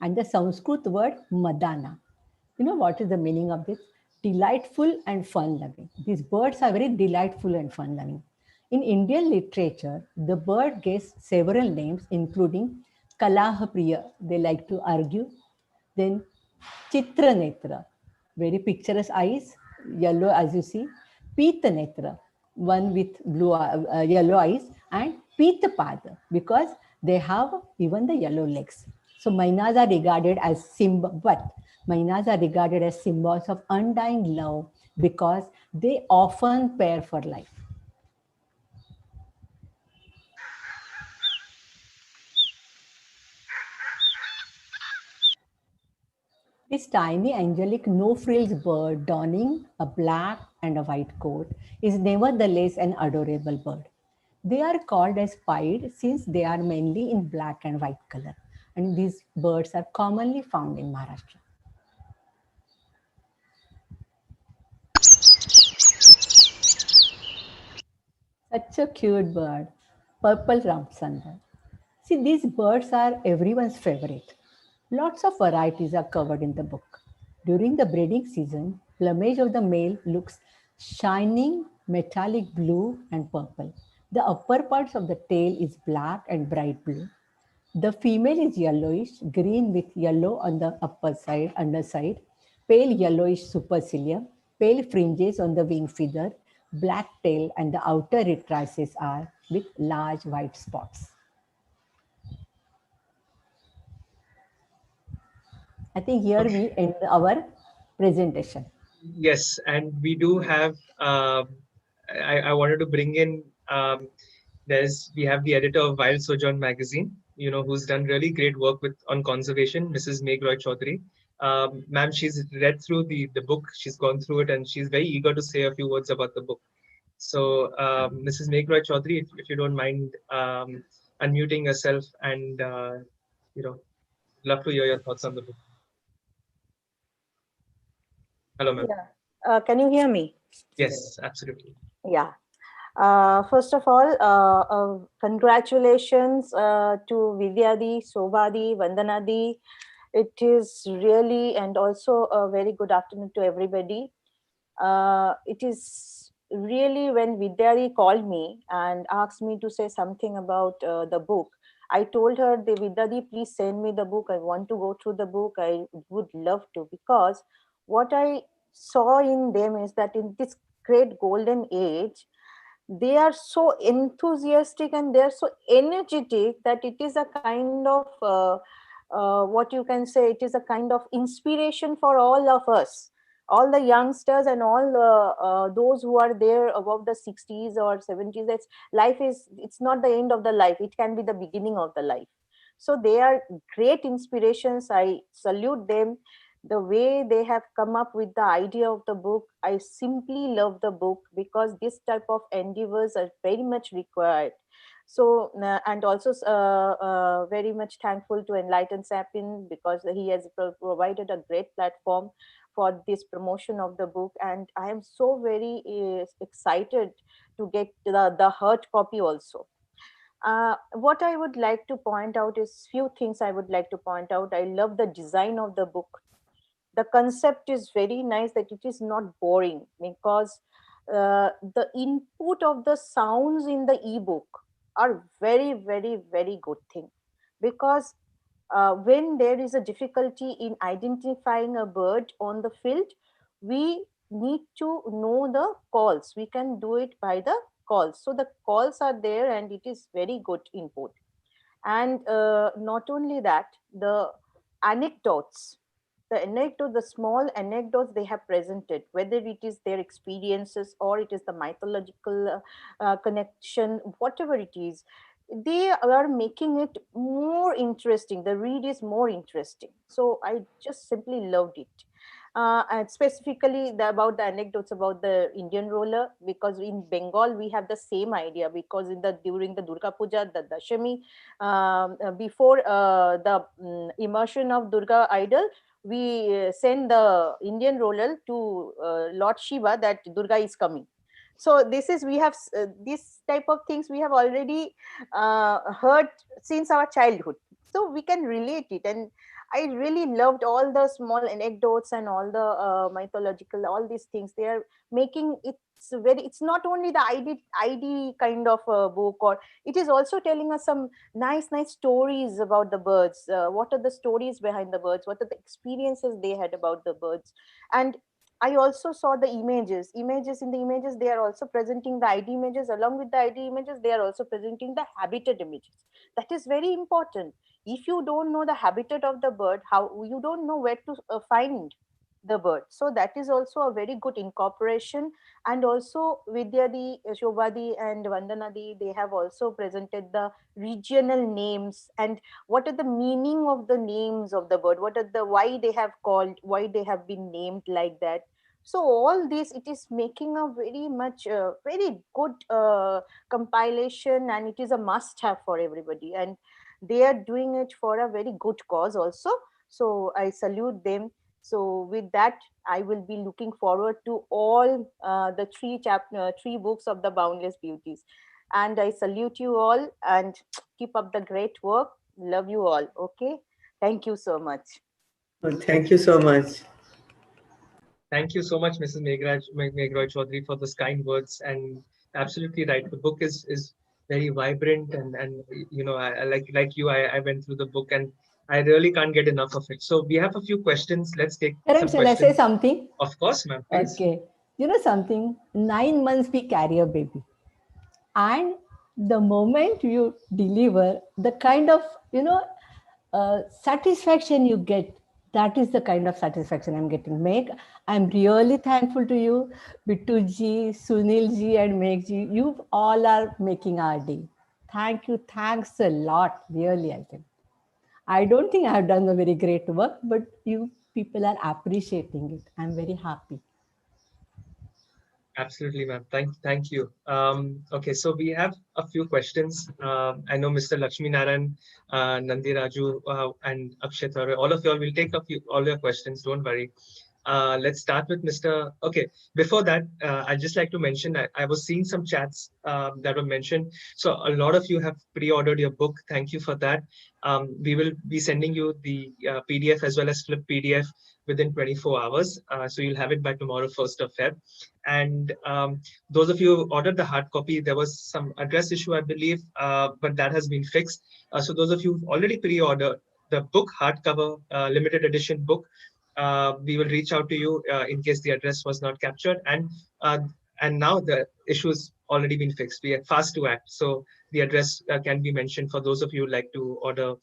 and the Sanskrit word madana. You know what is the meaning of this? Delightful and fun-loving. These birds are very delightful and fun-loving. In Indian literature, the bird gets several names, including Kalahapriya, they like to argue, then Chitranetra, very picturesque eyes, yellow as you see, Pitanetra, one with yellow eyes, and Pitapada, because they have even the yellow legs. So Mainas are regarded as symbols of undying love because they often pair for life. This tiny angelic no-frills bird donning a black and a white coat is nevertheless an adorable bird. They are called as pied since they are mainly in black and white color, and these birds are commonly found in Maharashtra. Such a cute bird, purple Ramsandar. See, these birds are everyone's favorite. Lots of varieties are covered in the book. During the breeding season, plumage of the male looks shining metallic blue and purple. The upper parts of the tail is black and bright blue. The female is yellowish green with yellow on the upper side, underside, pale yellowish supercilium, pale fringes on the wing feather, black tail, and the outer rectrices are with large white spots. I think here Okay. we end our presentation. Yes, and we do have. I wanted to bring in. We have the editor of Wild Sojourn magazine. Who's done really great work on conservation, Mrs. Meg Roy Chaudhary. Ma'am, she's read through the book. She's gone through it, and she's very eager to say a few words about the book. So, Mrs. Meg Roy Chaudhary, if you don't mind unmuting yourself, and you know, love to hear your thoughts on the book. Hello, ma'am. Yeah. Can you hear me? Yes, absolutely. Yeah. First of all, congratulations to Vidya di, Shobha di, Vandana di. It is really, and also a very good afternoon to everybody. It is really when Vidya called me and asked me to say something about the book. I told her, Vidya, please send me the book. I want to go through the book. I would love to, because what I saw in them is that in this great golden age, they are so enthusiastic and they are so energetic that it is a kind of what you can say, it is a kind of inspiration for all of us, all the youngsters and all those who are there above the 60s or 70s. That's life is, it's not the end of the life, it can be the beginning of the life. So they are great inspirations. I salute them, the way they have come up with the idea of the book. I simply love the book because this type of endeavors are very much required. So and also very much thankful to Enlightened Sapiens, because he has provided a great platform for this promotion of the book, and I am so very excited to get the hard copy also. What I would like to point out is few things I would like to point out. I love the design of the book. The concept is very nice, that it is not boring, because the input of the sounds in the ebook are very, very, very good thing. Because when there is a difficulty in identifying a bird on the field, we need to know the calls. We can do it by the calls. So the calls are there and it is very good input. And not only that, the anecdotes, the small anecdotes they have presented, whether it is their experiences or it is the mythological connection, whatever it is, they are making it more interesting. The read is more interesting. So I just simply loved it. And specifically about the anecdotes about the Indian roller, because in Bengal we have the same idea, because in the during the Durga Puja, the Dashami, before the immersion of Durga idol, we send the Indian roller to Lord Shiva that Durga is coming. So this is, we have this type of things we have already heard since our childhood, so we can relate it. And I really loved all the small anecdotes and all the mythological, all these things. They are making it's very, it's not only the ID kind of book, or it is also telling us some nice stories about the birds. What are the stories behind the birds? What are the experiences they had about the birds? And I also saw the images. In the images, they are also presenting the ID images. Along with the ID images, they are also presenting the habitat images. That is very important. If you don't know the habitat of the bird, how you don't know where to find the bird. So that is also a very good incorporation. And also Vidya di, Shobha di and Vandana di, they have also presented the regional names and what are the meaning of the names of the bird, what are the why they have called, why they have been named like that. So all this, it is making a very much very good compilation, and it is a must have for everybody, and they are doing it for a very good cause also. So I salute them. So with that, I will be looking forward to all the three books of the Boundless Beauties, and I salute you all and keep up the great work. Love you all. Okay, thank you so much. Thank you so much. Thank you so much, Mrs. Meghraj Chaudhary, for those kind words. And absolutely right. The book is very vibrant, and I like you. I went through the book, and I really can't get enough of it. So we have a few questions. Let's take Karan, some shall I say questions. something? Of course, ma'am. Please. Okay. You know something? 9 months we carry a baby. And the moment you deliver, the kind of, satisfaction you get, that is the kind of satisfaction I'm getting. Meg, I'm really thankful to you, Bittu ji, Sunil ji, and Meg ji. You all are making our day. Thank you. Thanks a lot. Really, I think. I don't think I have done a very great work, but you people are appreciating it. I'm very happy. Absolutely, ma'am. Thank you. Okay, so we have a few questions. I know Mr. Lakshmi Narayan, Nandi Raju, and Akshay Thare, all of you all will take all your questions. Don't worry. Let's start with Mr. Okay, before that, I'd just like to mention I was seeing some chats that were mentioned. So a lot of you have pre-ordered your book. Thank you for that. We will be sending you the PDF as well as flip PDF within 24 hours. So you'll have it by tomorrow, 1st of Feb. And those of you who ordered the hard copy, there was some address issue, I believe, but that has been fixed. So those of you who've already pre-ordered the book, hardcover limited edition book, we will reach out to you in case the address was not captured. And now the issue has already been fixed. We are fast to act. So the address can be mentioned for those of you who like to order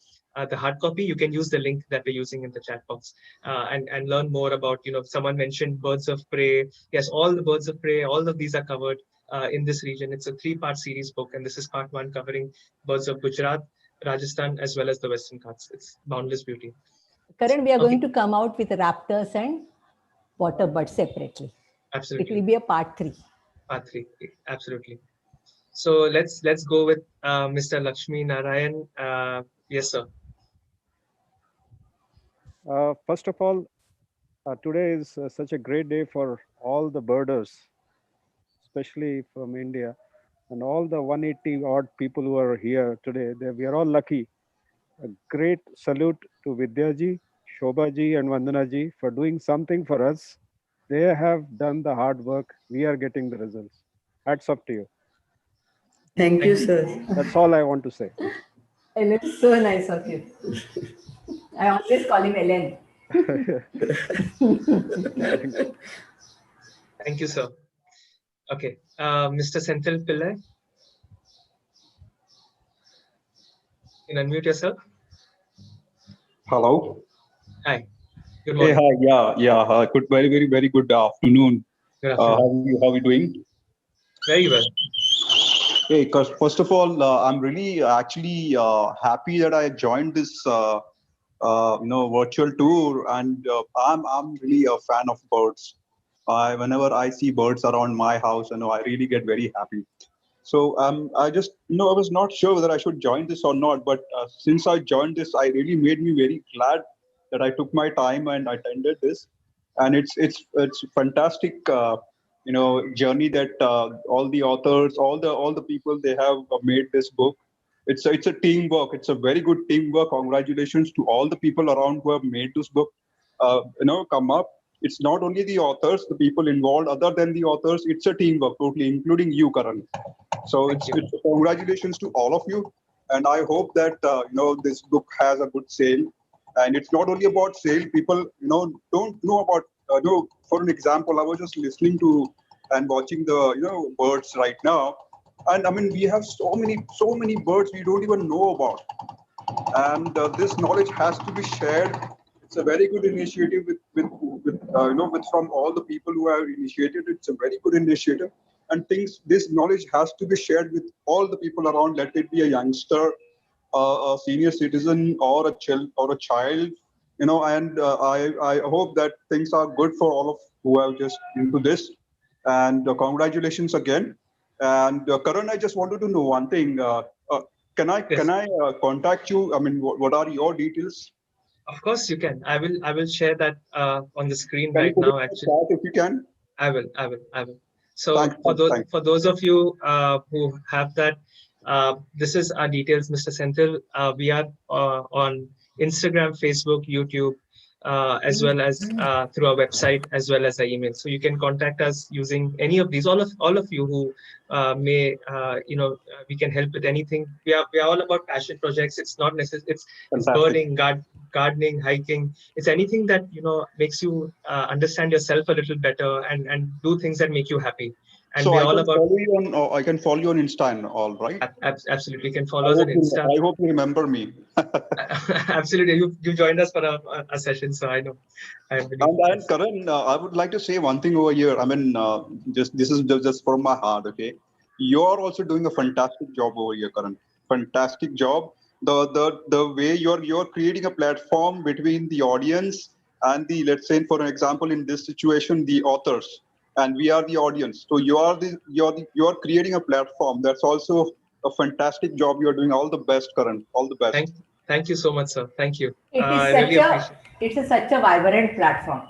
the hard copy. You can use the link that we're using in the chat box and learn more about, someone mentioned birds of prey. Yes, all the birds of prey, all of these are covered in this region. It's a 3-part series book, and this is part 1 covering birds of Gujarat, Rajasthan, as well as the Western Ghats. It's Boundless Beauty. Karan, we are Okay. going to come out with raptors and water birds separately. Absolutely. It will be a part 3. Part 3, absolutely. So let's go with Mr. Lakshmi Narayan. Yes, sir. First of all, today is such a great day for all the birders, especially from India, and all the 180 odd people who are here today. We are all lucky. A great salute to Vidya ji, Shobha ji, and Vandana ji for doing something for us. They have done the hard work. We are getting the results. Hats off to you. Thank you, sir. That's all I want to say. And it's so nice of you. I always call him Ellen. Thank you, sir. Okay, Mr. Senthil Pillai, you can unmute yourself. Hello. Hi. Good morning. Hey, hi. Yeah. Good, very good afternoon. Good afternoon. How are you doing? Very well. Hey, because first of all, I'm really actually happy that I joined this virtual tour, and I'm really a fan of birds. Whenever I see birds around my house, I really get very happy. So I just I was not sure whether I should join this or not, but since I joined this, I really made me very glad that I took my time and attended this, and it's fantastic journey that all the authors, all the people, they have made this book. It's a teamwork. It's a very good teamwork. Congratulations to all the people around who have made this book come up. It's not only the authors, the people involved. Other than the authors, it's a teamwork totally, including you, Karan. So it's congratulations to all of you, and I hope that this book has a good sale. And it's not only about sale. People don't know about no, for an example, I was just listening to and watching the birds right now, and I mean we have so many birds we don't even know about, and this knowledge has to be shared. It's a very good initiative with from all the people who have initiated. It's a very good initiative, and things this knowledge has to be shared with all the people around. Let it be a youngster, a senior citizen, or a child. And I hope that things are good for all of who have just into this. And congratulations again. And Karan, I just wanted to know one thing. Can I Yes, contact you? I mean, what are your details? of course you can. I will share that on the screen Can you right put it now. in the Actually, chat if you can? I will. So Thanks, thanks, thanks. for those of you who have that, this is our details, Mr. Senthil. We are on Instagram, Facebook, YouTube, as well as through our website, as well as our email. So you can contact us using any of these. All of you who may we can help with anything. We are all about passion projects. It's not necessary. It's Fantastic. birding, gardening, hiking. It's anything that makes you understand yourself a little better and do things that make you happy. And So we're I all can about follow you on, I can follow you on Insta and all, right? absolutely. You can follow us on Insta. I hope you remember me. Absolutely, you joined us for a session, so I know. I believe And yes. Karan, I would like to say one thing over here. I mean, just this is just from my heart. Okay, you are also doing a fantastic job over here, Karan. Fantastic job. The way you're creating a platform between the audience and the, let's say, for an example, in this situation, the authors, and we are the audience. So you're creating a platform. That's also a fantastic job you're doing. All the best, Karan. All the best. Thank you so much, sir. Thank you. It is I such really a appreciate. such a vibrant platform.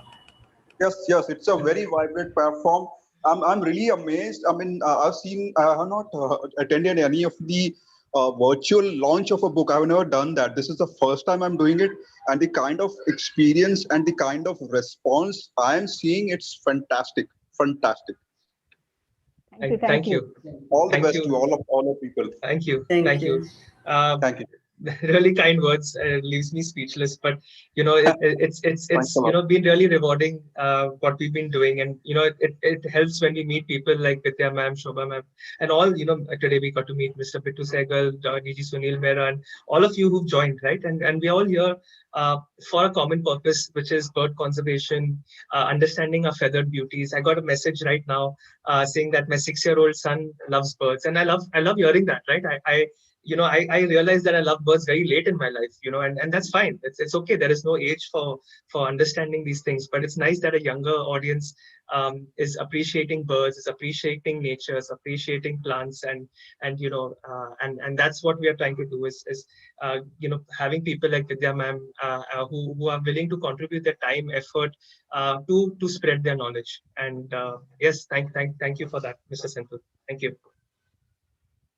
Yes, yes, it's a very vibrant platform. I'm really amazed. I mean, I have not attended any of the virtual launch of a book. I've never done that. This is the first time I'm doing it, and the kind of experience and the kind of response I am seeing, it's fantastic, fantastic. Thank you. Thank Thank you. you. All the Thank best you. to all of people. Thank you. Thank Thank you. you. Thank you. Really kind words leaves me speechless, but it's Thanks a lot. been really rewarding what we've been doing, and it helps when we meet people like Vidya ma'am, Shobha ma'am, and all. Today we got to meet Mr. Bittu Sehgal, DG Sunil Mehra, and all of you who've joined, right? And we're all here for a common purpose, which is bird conservation, understanding our feathered beauties. I got a message right now saying that my 6-year-old son loves birds, and I love hearing that, right? I realized that I love birds very late in my life, and that's fine. It's okay. There is no age for understanding these things, but it's nice that a younger audience is appreciating birds, is appreciating nature, is appreciating plants, and that's what we are trying to do having people like Vidya ma'am who are willing to contribute their time, effort to spread their knowledge. And yes, thank you for that, Mr. Senthil. Thank you.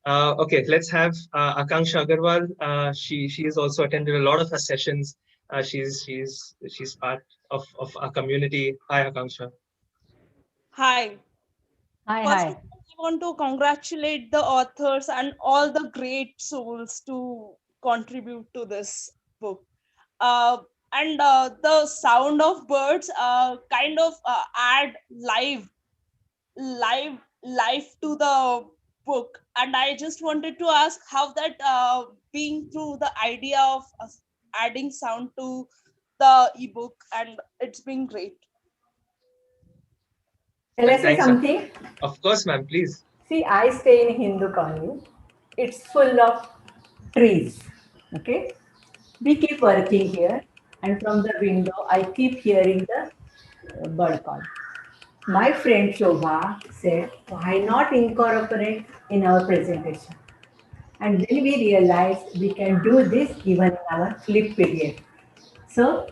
Okay, let's have Akanksha Agarwal. She has also attended a lot of our sessions. She's part of our community. Hi, Akanksha. Hi. Hi, First of hi. all, I want to congratulate the authors and all the great souls to contribute to this book. Uh, and the sound of birds kind of add live life to the book. And I just wanted to ask how that being through the idea of adding sound to the ebook, and it's been great. Shall I say Thanks. something? Of course, ma'am. Please. See, I stay in Hindu colony. It's full of trees. Okay. We keep working here, and from the window, I keep hearing the bird call. My friend Shobha said, why not incorporate in our presentation? And then we realized we can do this even in our flip period. So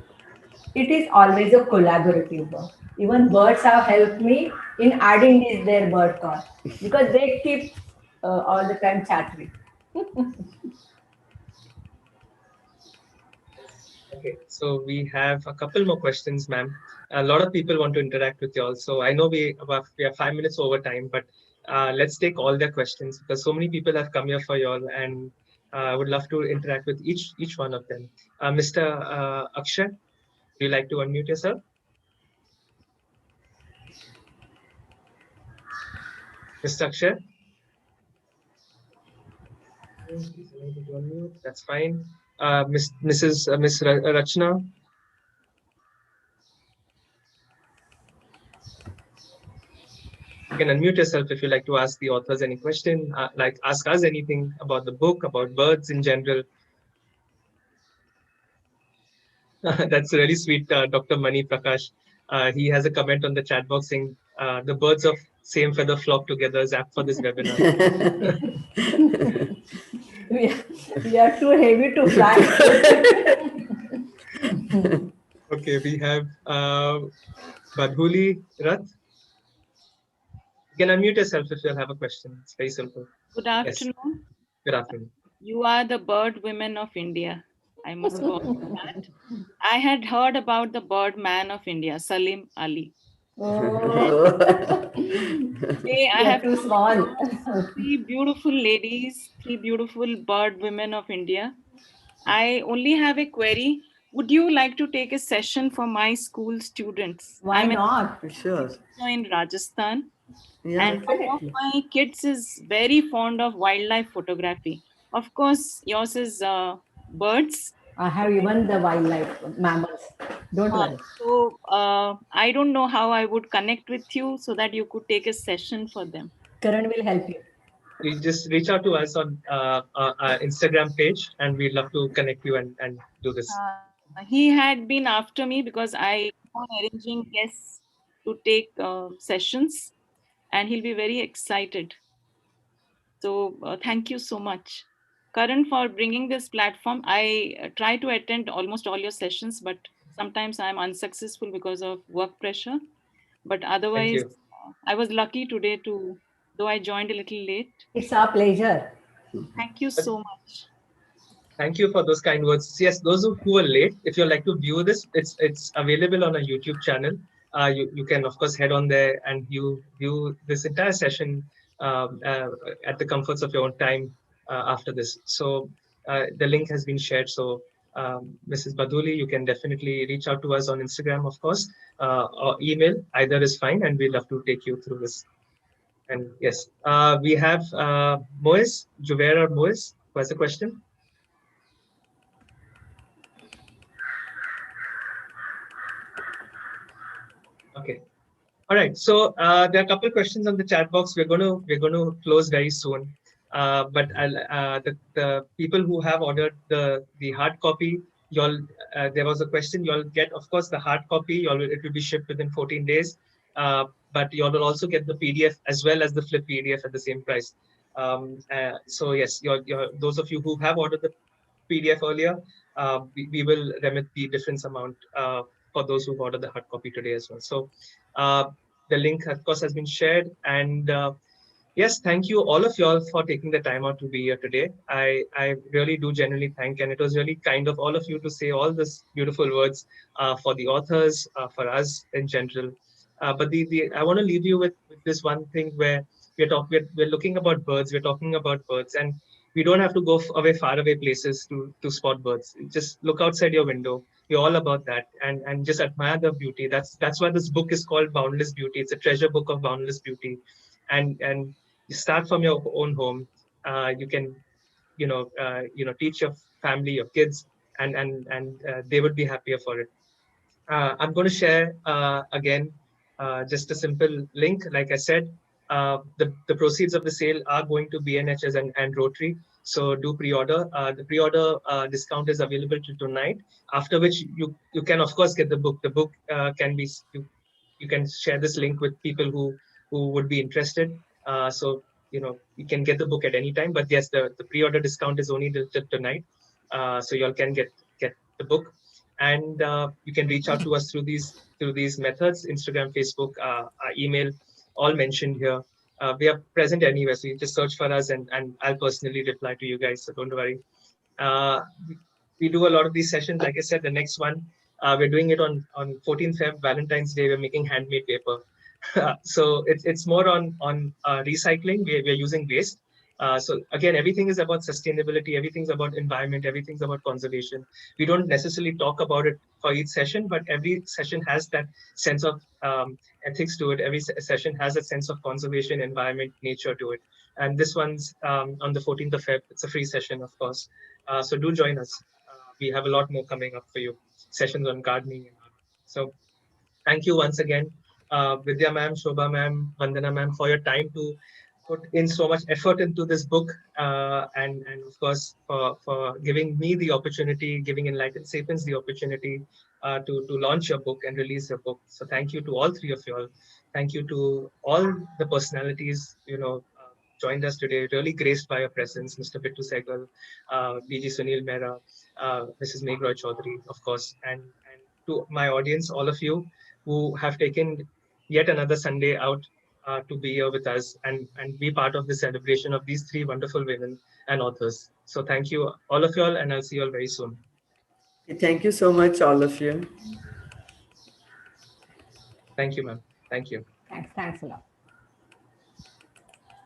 it is always a collaborative work. Even birds have helped me in adding this their bird call because they keep all the time chattering. Okay, so we have a couple more questions, ma'am. A lot of people want to interact with you all. So I know we are 5 minutes over time, but let's take all their questions because so many people have come here for you all, and I would love to interact with each one of them. Mr. Akshay, would you like to unmute yourself? Mr. Akshay? That's fine. Miss Rachna? You can unmute yourself if you like to ask the authors any question, like ask us anything about the book, about birds in general. That's really sweet, Dr. Mani Prakash. He has a comment on the chat box saying, the birds of same feather flock together is apt for this webinar. We are too heavy to fly. Okay, we have Badhuli Rath. You can unmute yourself if you have a question. It's very simple. Good Yes. afternoon. Good afternoon. You are the bird women of India. I must call you that. I had heard about the bird man of India, Salim Ali. Today I You are have too small. three beautiful ladies, three beautiful bird women of India. I only have a query. Would you like to take a session for my school students? Why not? Sure. In Rajasthan. Yeah. And one of my kids is very fond of wildlife photography. Of course, yours is birds. I have even the wildlife mammals. Don't worry. So I don't know how I would connect with you so that you could take a session for them. Karan will help you. You just reach out to us on our Instagram page, and we'd love to connect you and do this. He had been after me because I am arranging guests to take sessions, and he'll be very excited. So thank you so much, Karan, for bringing this platform. I try to attend almost all your sessions, but sometimes I'm unsuccessful because of work pressure. But otherwise, I was lucky today to, though I joined a little late. It's our pleasure. Thank you so much. Thank you for those kind words. Yes, those who are late, if you'd like to view this, it's available on our YouTube channel. You can of course head on there and view this entire session um, uh, at the comforts of your own time after this. So the link has been shared. So Mrs. Baduli, you can definitely reach out to us on Instagram, of course, or email. Either is fine, and we'd love to take you through this. And yes, we have Moez, Juvair or Moez, who has a question. Okay. All right. So there are a couple of questions on the chat box. We're going to close very soon. But the people who have ordered the hard copy, y'all there was a question. You'll get, of course, the hard copy. It will be shipped within 14 days. But you all will also get the PDF as well as the flip PDF at the same price. So yes, those of you who have ordered the PDF earlier, we will remit the difference amount for those who've ordered the hard copy today as well. So the link, of course, has been shared. And yes, thank you all of y'all for taking the time out to be here today. I really do genuinely thank, and it was really kind of all of you to say all these beautiful words for the authors, for us in general. But I want to leave you with this one thing where we're looking about birds, we're talking about birds, and we don't have to go far away places to spot birds. Just look outside your window. We're all about that, and just admire the beauty. That's why this book is called Boundless Beauty. It's a treasure book of boundless beauty, and you start from your own home. You can teach your family, your kids, and they would be happier for it. I'm going to share again just a simple link. Like I said, the proceeds of the sale are going to BNHS and Rotary. So do pre-order. The pre-order discount is available till tonight. After which you can of course get the book. The book can be you can share this link with people who would be interested. So you can get the book at any time. But yes, the pre-order discount is only till tonight. So y'all can get the book. And you can reach out to us through these methods: Instagram, Facebook, email, all mentioned here. We are present anywhere, so you just search for us, and I'll personally reply to you guys, so don't worry. uh, we do a lot of these sessions. Like I said, the next one, we're doing it on 14th Feb, Valentine's Day. We're making handmade paper. So it's more on recycling. We're using waste. So again, everything is about sustainability, everything's about environment, everything's about conservation. We don't necessarily talk about it for each session, but every session has that sense of ethics to it. Every session has a sense of conservation, environment, nature to it. And this one's on the 14th of Feb. It's a free session, of course. So do join us. We have a lot more coming up for you. Sessions on gardening and art. So thank you once again, Vidya ma'am, Shobha ma'am, Vandana ma'am, for your time to put in so much effort into this book, and of course for giving me the opportunity, giving Enlightened Sapiens the opportunity to launch your book and release your book. So thank you to all three of you all. Thank you to all the personalities, joined us today, really graced by your presence, Mr. Bittu Sehgal, DG Sunil Mehra, Mrs. Meghroy Chaudhary, of course, and to my audience, all of you who have taken yet another Sunday out to be here with us and be part of the celebration of these three wonderful women and authors. So thank you, all of you all, and I'll see you all very soon. Thank you so much, all of you. Thank you, ma'am. Thank you. Thanks a lot.